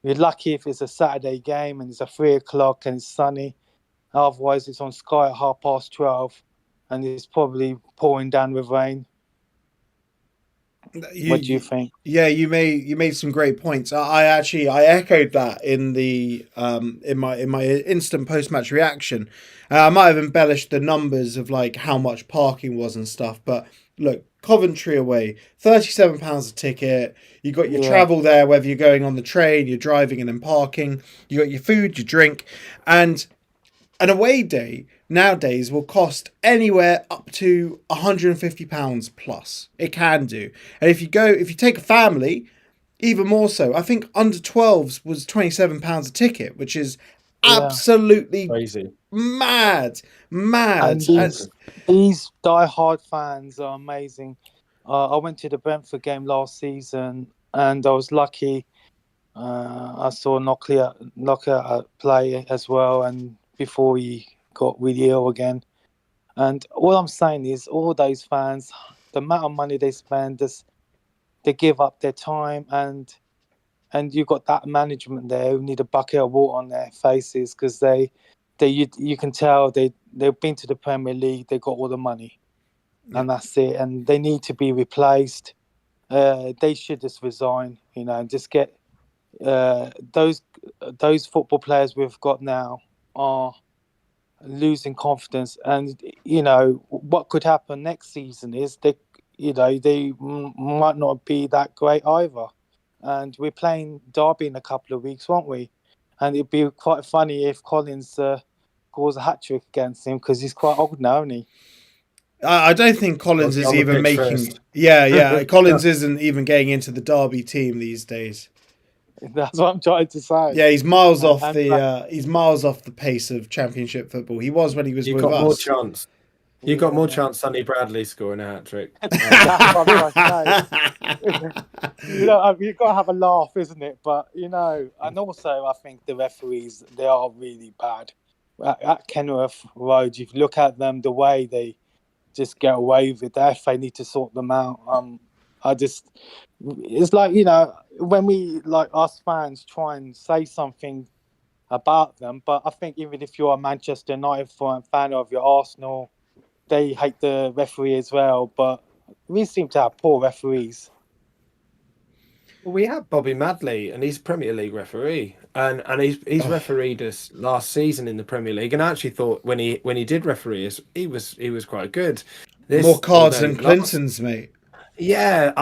We're lucky if it's a Saturday game and it's a 3 o'clock and it's sunny. Otherwise, it's on Sky at 12:30 and it's probably pouring down with rain. What do you think? Yeah, you made some great points. I echoed that in the in my instant post match reaction. I might have embellished the numbers of like how much parking was and stuff, but look, Coventry away, £37 a ticket. You got your travel there, whether you're going on the train, you're driving and then parking. You got your food, your drink, and an away day nowadays will cost anywhere up to £150 plus. It can do. And if you take a family, even more so. I think under 12s was £27 a ticket, which is absolutely crazy. Mad. And these die-hard fans are amazing. I went to the Brentford game last season and I was lucky. I saw Nokia play as well, and before he got really ill again. And all I'm saying is all those fans, the amount of money they spend, they give up their time, and you've got that management there who need a bucket of water on their faces because you can tell they've been to the Premier League, they got all the money, and that's it. And they need to be replaced. They should just resign, and just get those football players we've got now are losing confidence. And what could happen next season is they might not be that great either. And we're playing Derby in a couple of weeks, won't we? And it'd be quite funny if Collins scores a hat-trick against him because he's quite old now, isn't he? I don't think Collins is even making... First. Yeah. Collins isn't even getting into the Derby team these days. That's what I'm trying to say. Yeah, he's miles off the pace of Championship football. He was when he was with us. More chance. You got more chance Sonny Bradley scoring a hat-trick. That's what I'm trying to say. You've got to have a laugh, isn't it? But, and also I think the referees, they are really bad. At Kenworth Road, if you look at them, the way they just get away with it, the FA need to sort them out. It's like, when we, like us fans, try and say something about them, but I think even if you're a Manchester United fan of your Arsenal, they hate the referee as well, but we seem to have poor referees. Well, we have Bobby Madley, and he's Premier League referee, and he's refereed us last season in the Premier League, and I actually thought when he did referee us, he was quite good. More cards than Clinton's, mate. Yeah,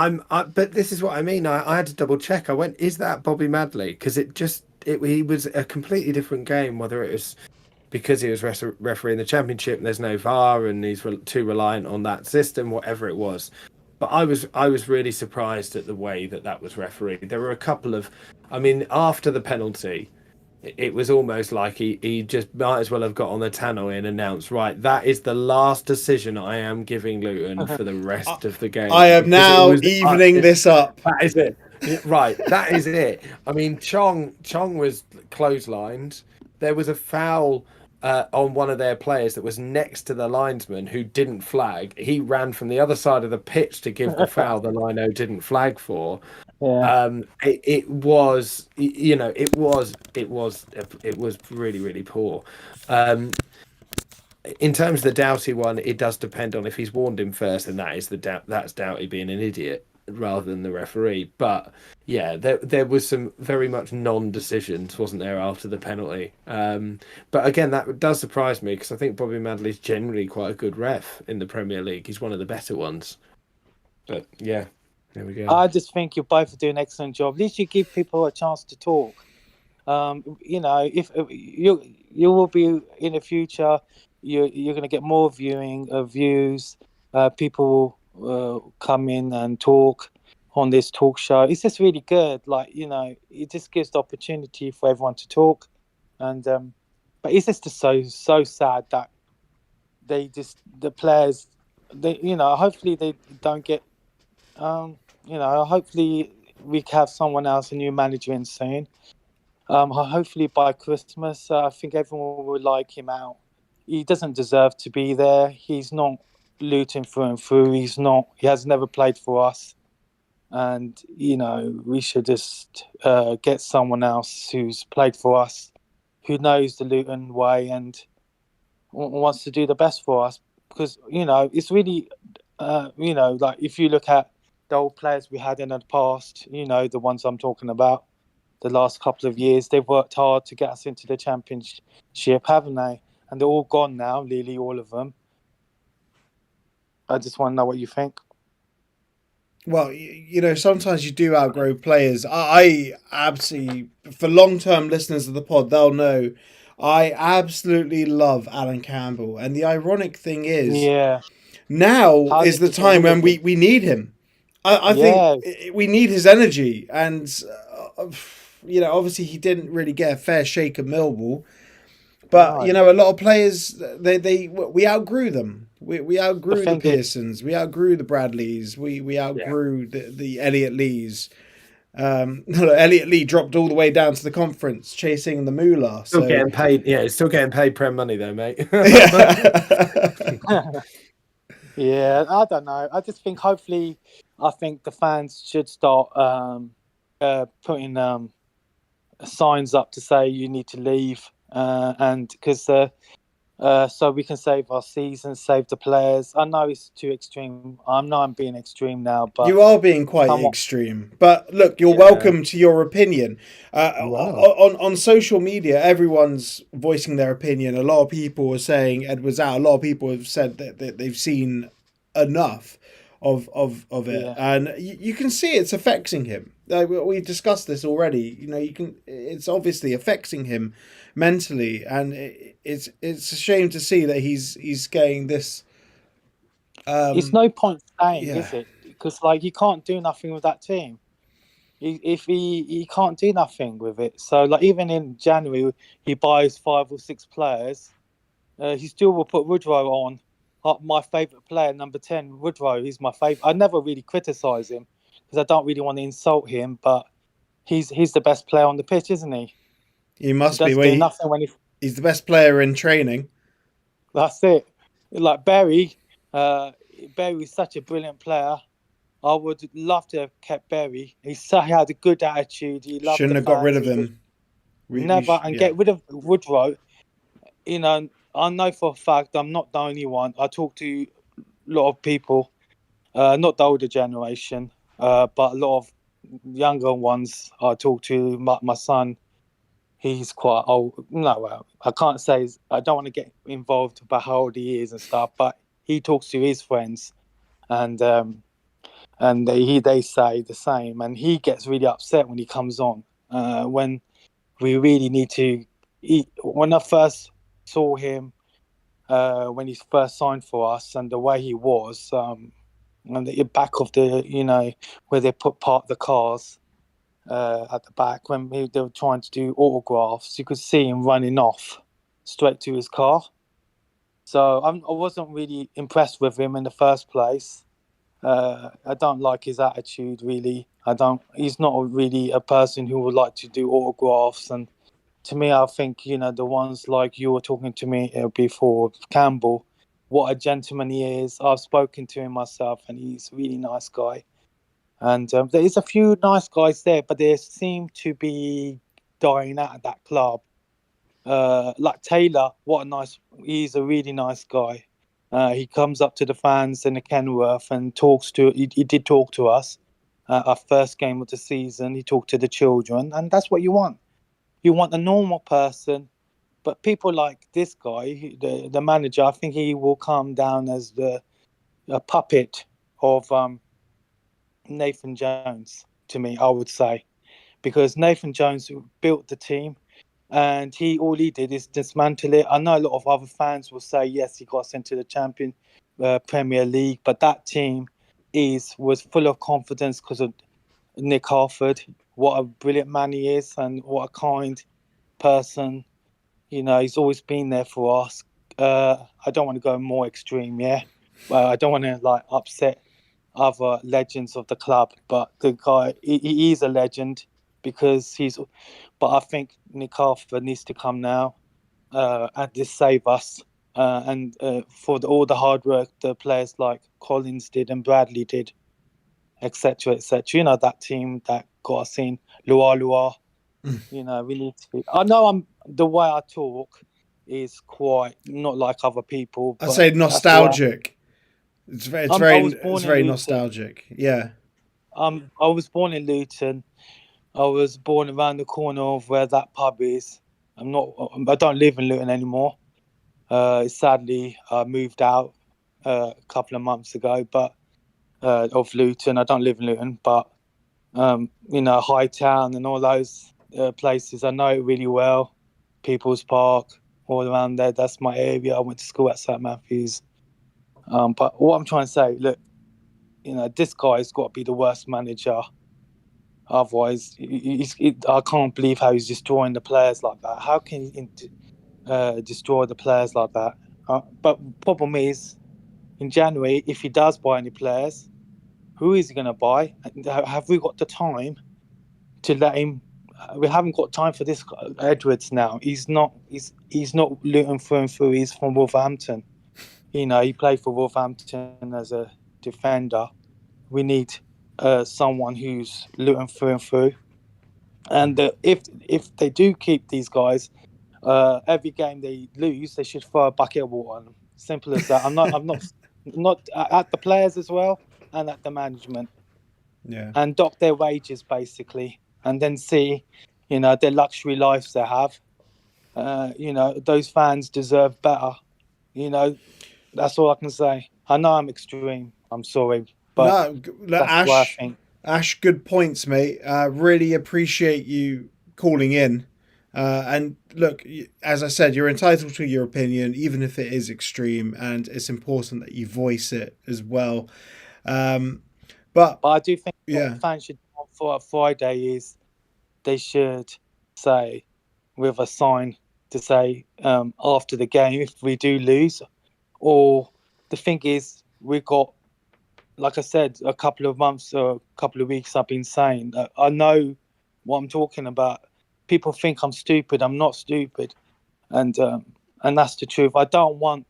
but this is what I mean. I had to double check. I went, is that Bobby Madley? Because he was a completely different game. Whether it was because he was refereeing the Championship, and there's no VAR, and he's too reliant on that system, whatever it was. But I was really surprised at the way that was refereed. There were a couple of, after the penalty, it was almost like he just might as well have got on the tannoy and announced, right, that is the last decision I am giving Luton for the rest of the game. I am now evening this up. That is it. Right, that is it. Chong was clotheslined. There was a foul on one of their players that was next to the linesman who didn't flag. He ran from the other side of the pitch to give the foul the lino didn't flag for. Yeah. It was, you know, it was really, really poor. In terms of the Doughty one, it does depend on if he's warned him first, and that is that's Doughty being an idiot rather than the referee. But yeah, there was some very much non-decisions, wasn't there, after the penalty? But again, that does surprise me because I think Bobby Madley's generally quite a good ref in the Premier League. He's one of the better ones. But yeah, there we go. I just think you both do an excellent job. At least you give people a chance to talk. You know, if you will be in the future, you're going to get more views. People will come in and talk on this talk show. It's just really good. Like, you know, it just gives the opportunity for everyone to talk. And but it's just so sad that the players, hopefully they don't get. Hopefully we have someone else, a new manager in soon. Hopefully by Christmas, I think everyone will like him out. He doesn't deserve to be there. He's not Luton through and through. He has never played for us. And, you know, we should just get someone else who's played for us, who knows the Luton way and wants to do the best for us. Because, you know, it's really, like if you look at the old players we had in the past, you know, the ones I'm talking about, the last couple of years, they've worked hard to get us into the Championship, haven't they? And they're all gone now, nearly all of them. I just want to know what you think. Well, you know, sometimes you do outgrow players. I absolutely, for long-term listeners of the pod, they'll know I absolutely love Alan Campbell. And the ironic thing is, now is the time when we need him. I think we need his energy. And, you know, obviously he didn't really get a fair shake at Millwall. But, you know, a lot of players, we outgrew them. We outgrew the Pearsons. We outgrew the Bradleys. We outgrew the Elliot Lees. Elliot Lee dropped all the way down to the conference chasing the moolah. Still getting paid. Yeah, still getting paid Prem money though, mate. Yeah, I don't know. I just think hopefully, I think the fans should start putting signs up to say you need to leave, and because so we can save our season, save the players. I know it's too extreme. I know I'm being extreme now, but you are being quite extreme. But look, you're welcome to your opinion. On social media, everyone's voicing their opinion. A lot of people are saying Edward's out. A lot of people have said that they've seen enough of it, and you can see it's affecting him. We discussed this already. You know, it's obviously affecting him mentally, and it's a shame to see that he's getting this. It's no point staying, is it? Because like you can't do nothing with that team. If he can't do nothing with it. So like even in January, he buys 5 or 6 players. He still will put Woodrow on. My favourite player, number 10, Woodrow. He's my favourite. I never really criticise him because I don't really want to insult him, but he's the best player on the pitch, isn't he? He must be. He's the best player in training. That's it. Like Berry, Berry's such a brilliant player. I would love to have kept Berry. He had a good attitude. He loved Shouldn't have got rid of him. Get rid of Woodrow. You know, I know for a fact I'm not the only one. I talk to a lot of people, not the older generation, but a lot of younger ones. I talk to my son. He's quite old. No, I can't say. I don't want to get involved about how old he is and stuff. But he talks to his friends, and they say the same. And he gets really upset when he comes on. When we really need to. When I first saw him, when he first signed for us, and the way he was, and the back of the, where they park the cars. At the back when they were trying to do autographs, you could see him running off straight to his car. So I wasn't really impressed with him in the first place. I don't like his attitude really. He's not really a person who would like to do autographs and to me, I think, the ones like you were talking to me before, Campbell, what a gentleman he is. I've spoken to him myself, and he's a really nice guy. And there is a few nice guys there, but they seem to be dying out at that club. Like Taylor, he's a really nice guy. He comes up to the fans in the Kenworth and he did talk to us. Our first game of the season, he talked to the children, and that's what you want. You want a normal person, but people like this guy, the manager, I think he will come down as a puppet of Nathan Jones, to me, I would say, because Nathan Jones built the team, and all he did is dismantle it. I know a lot of other fans will say, yes, he got us into the Premier League, but that team was full of confidence because of Nick Harford. What a brilliant man he is, and what a kind person. He's always been there for us. I don't want to go more extreme, yeah. I don't want to upset other legends of the club, but the guy, he is a legend because but I think Nick Harford needs to come now and just save us. And for all the hard work the players like Collins did and Bradley did, etc., etc. That team that got us in, Lua. We need to. I know the way I talk is quite not like other people. I say nostalgic. It's very nostalgic. Yeah. I was born in Luton. I was born around the corner of where that pub is. I don't live in Luton anymore. Sadly, I moved out a couple of months ago, but of Luton. I don't live in Luton, but Hightown and all those places, I know it really well. People's Park, all around there. That's my area. I went to school at St Matthews. But what I'm trying to say, look, this guy's got to be the worst manager. Otherwise, I can't believe how he's destroying the players like that. How can he destroy the players like that? But problem is, in January, if he does buy any players, who is he going to buy? Have we got the time to let him? We haven't got time for this Edwards now. He's not Luton through and through. He's from Wolverhampton. He played for Wolverhampton as a defender. We need someone who's Luton through and through. And if they do keep these guys, every game they lose, they should throw a bucket of water on them. Simple as that. I'm not at the players as well, and at the management. Yeah. And dock their wages basically, and then see, their luxury lives they have. Those fans deserve better. That's all I can say. I know I'm extreme. I'm sorry, but that's what I think. Ash, good points, mate. Really appreciate you calling in. And look, as I said, you're entitled to your opinion, even if it is extreme, and it's important that you voice it as well. But I do think what fans should do for Friday is they should say, with a sign to say after the game, if we do lose, or the thing is, we've got, like I said, a couple of months or a couple of weeks I've been saying, I know what I'm talking about. People think I'm stupid. I'm not stupid. And that's the truth. I want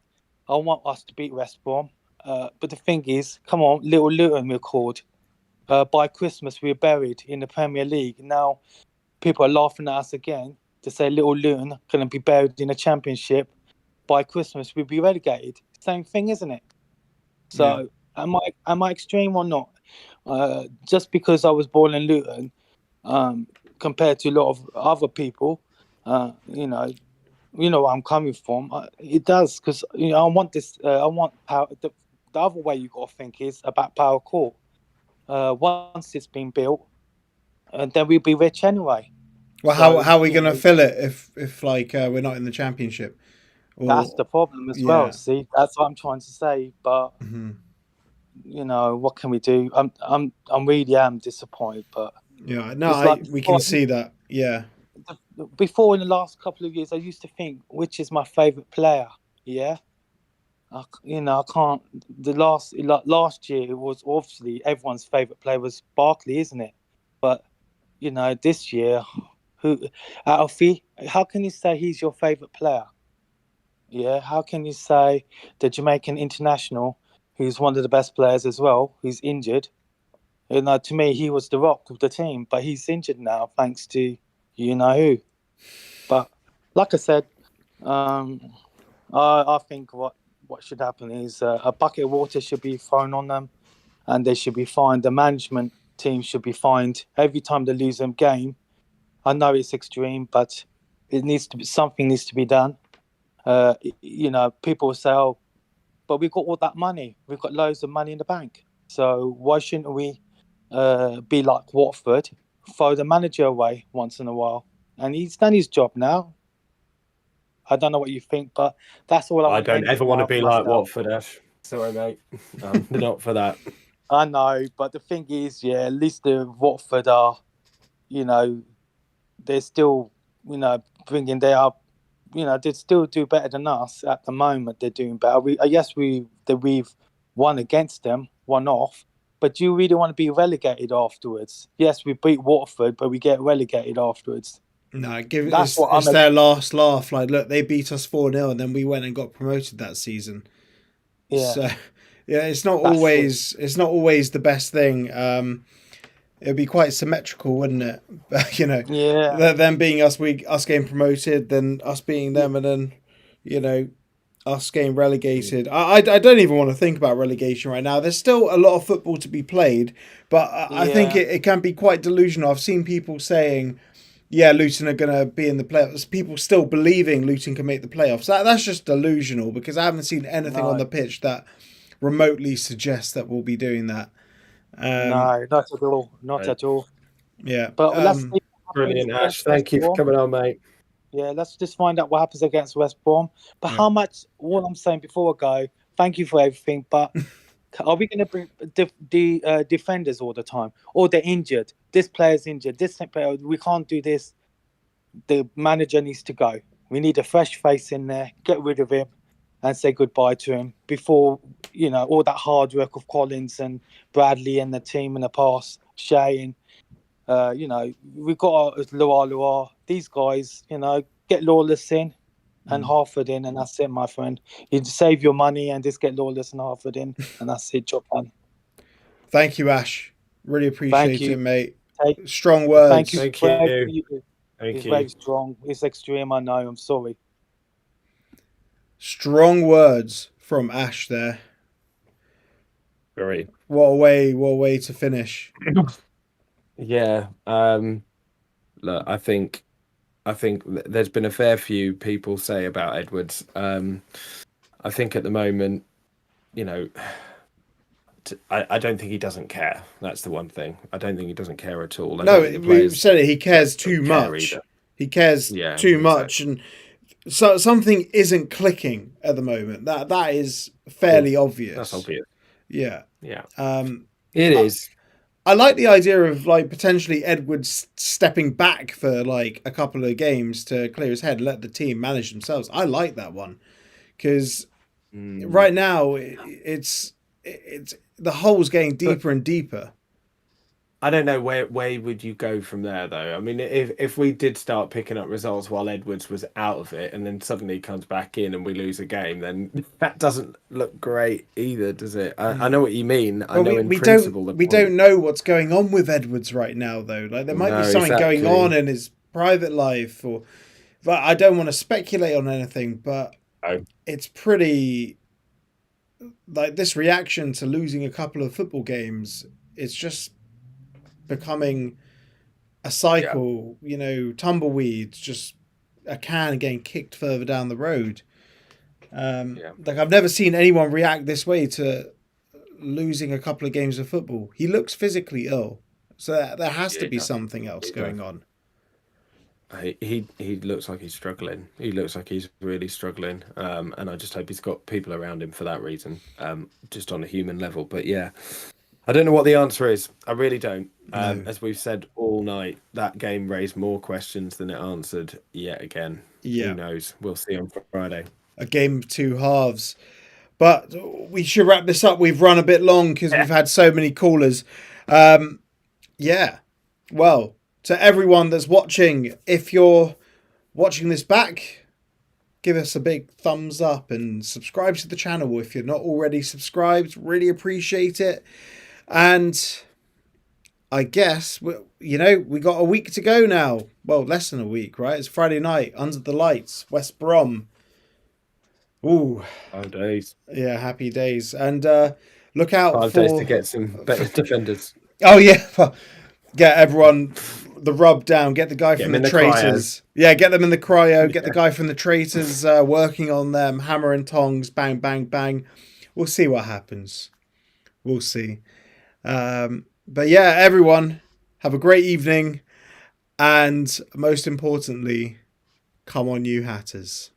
us to beat West Brom. But the thing is, come on, Little Luton we're called. By Christmas we're buried in the Premier League. Now people are laughing at us again to say Little Luton are going to be buried in a Championship. By Christmas we'll be relegated. Same thing, isn't it? So am I extreme or not? Just because I was born in Luton, compared to a lot of other people, where I'm coming from. It does, because I want this. I want power. The other way you got to think is about Power Court. Once it's been built, and then we'll be rich anyway. Well, how are we going to fill it if we're not in the Championship? That's the problem as well. See, that's what I'm trying to say. But what can we do? I'm really am disappointed. But we can see that. Yeah. Before, in the last couple of years, I used to think, which is my favourite player? Yeah. I can't. The last year, it was obviously everyone's favourite player was Barkley, isn't it? But this year, Who, Alfie? How can you say he's your favourite player? Yeah, how can you say the Jamaican international, who's one of the best players as well, who's injured? You know, to me, he was the rock of the team, but he's injured now thanks to you know who. But like I said, I think what should happen is a bucket of water should be thrown on them, and they should be fined. The management team should be fined every time they lose a game. I know it's extreme, but it needs to be something needs to be done. You know, people say, "Oh, but we've got all that money. We've got loads of money in the bank. So why shouldn't we be like Watford, throw the manager away once in a while?" And he's done his job now. I don't know what you think, but that's all I I want. don't ever want to be like myself. Watford, Ash. Sorry, mate. Not for that. I know, but the thing is, yeah, at least the Watford are, you know, they're still, you know, bringing they are, you know, they still do better than us at the moment. They're doing better. We've won against them, one off. But do you really want to be relegated afterwards? Yes, we beat Watford, but we get relegated afterwards. No, That's it's their last laugh. Like, look, they beat us 4-0 and then we went and got promoted that season. Yeah. So, yeah, it's not That's always the best thing. It'd be quite symmetrical, wouldn't it? But, you know, Yeah. them being us getting promoted, then us being them, and then, you know, us getting relegated. I don't even want to think about relegation right now. There's still a lot of football to be played, but I think it can be quite delusional. I've seen people saying, yeah, Luton are going to be in the playoffs. People still believing Luton can make the playoffs. That's just delusional, because I haven't seen anything on the pitch that remotely suggests that we'll be doing that. No, not at all. Not at all. Yeah. But let's see what Brilliant, happens Ash. against Thank you West for Brom. coming on, mate. Yeah, let's just find out what happens against West Brom. But how much, all I'm saying before I go, thank you for everything, but are we going to bring the defenders all the time? Or they're injured. This player's injured. This player, we can't do this. The manager needs to go. We need a fresh face in there. Get rid of him and say goodbye to him before, you know, all that hard work of Collins and Bradley and the team in the past, Shay and, you know, we've got Loa. These guys, you know, get Lawless in and Harford in, and that's it, my friend. You save your money and just get Lawless and Harford in, and that's it, job done. Thank you, Ash. Really appreciate it, mate. Take, Strong words. thank you. Thank you. It's very strong. It's extreme, I know. I'm sorry. Strong words from Ash there. Very. What a way to finish. Yeah. Look, I think there's been a fair few people say about Edwards. I think at the moment, you know, I don't think he doesn't care. That's the one thing. I don't think he doesn't care at all. No, we've said it. He cares too much. He cares too much, and so something isn't clicking at the moment. That is fairly obvious. That's obvious. Yeah. Yeah. It is. I like the idea of like potentially Edwards stepping back for like a couple of games to clear his head, let the team manage themselves. I like that one, because right now it's the hole's getting deeper and deeper. I don't know where would you go from there though. I mean, if we did start picking up results while Edwards was out of it, and then suddenly he comes back in and we lose a game, then that doesn't look great either, does it? I know what you mean. I know in principle. We don't know what's going on with Edwards right now though. Like there might be something going on in his private life, but I don't want to speculate on anything. But it's pretty like this reaction to losing a couple of football games. It's just becoming a cycle, you know, tumbleweeds, just a can getting kicked further down the road. Like I've never seen anyone react this way to losing a couple of games of football. He looks physically ill, so there has to be something else going on. He looks like he's struggling. He looks like he's really struggling, and I just hope he's got people around him for that reason, just on a human level. But yeah, I don't know what the answer is. I really don't. No. As we've said all night, that game raised more questions than it answered yet again. Yeah. Who knows? We'll see on Friday. A game of two halves. But we should wrap this up. We've run a bit long because we've had so many callers. Yeah. Well, to everyone that's watching, if you're watching this back, give us a big thumbs up and subscribe to the channel if you're not already subscribed. Really appreciate it. And I guess, we got a week to go now. Well, less than a week, right? It's Friday night, under the lights, West Brom. Ooh. Oh, days. Yeah, happy days. And look out 5 for... days to get some better defenders. Oh, yeah. Get everyone the rub down. Get the guy from the Traitors. Yeah, get them in the cryo. Get the guy from the Traitors working on them. Hammer and tongs. Bang, bang, bang. We'll see what happens. We'll see. But yeah, everyone, have a great evening. And most importantly, come on, you Hatters.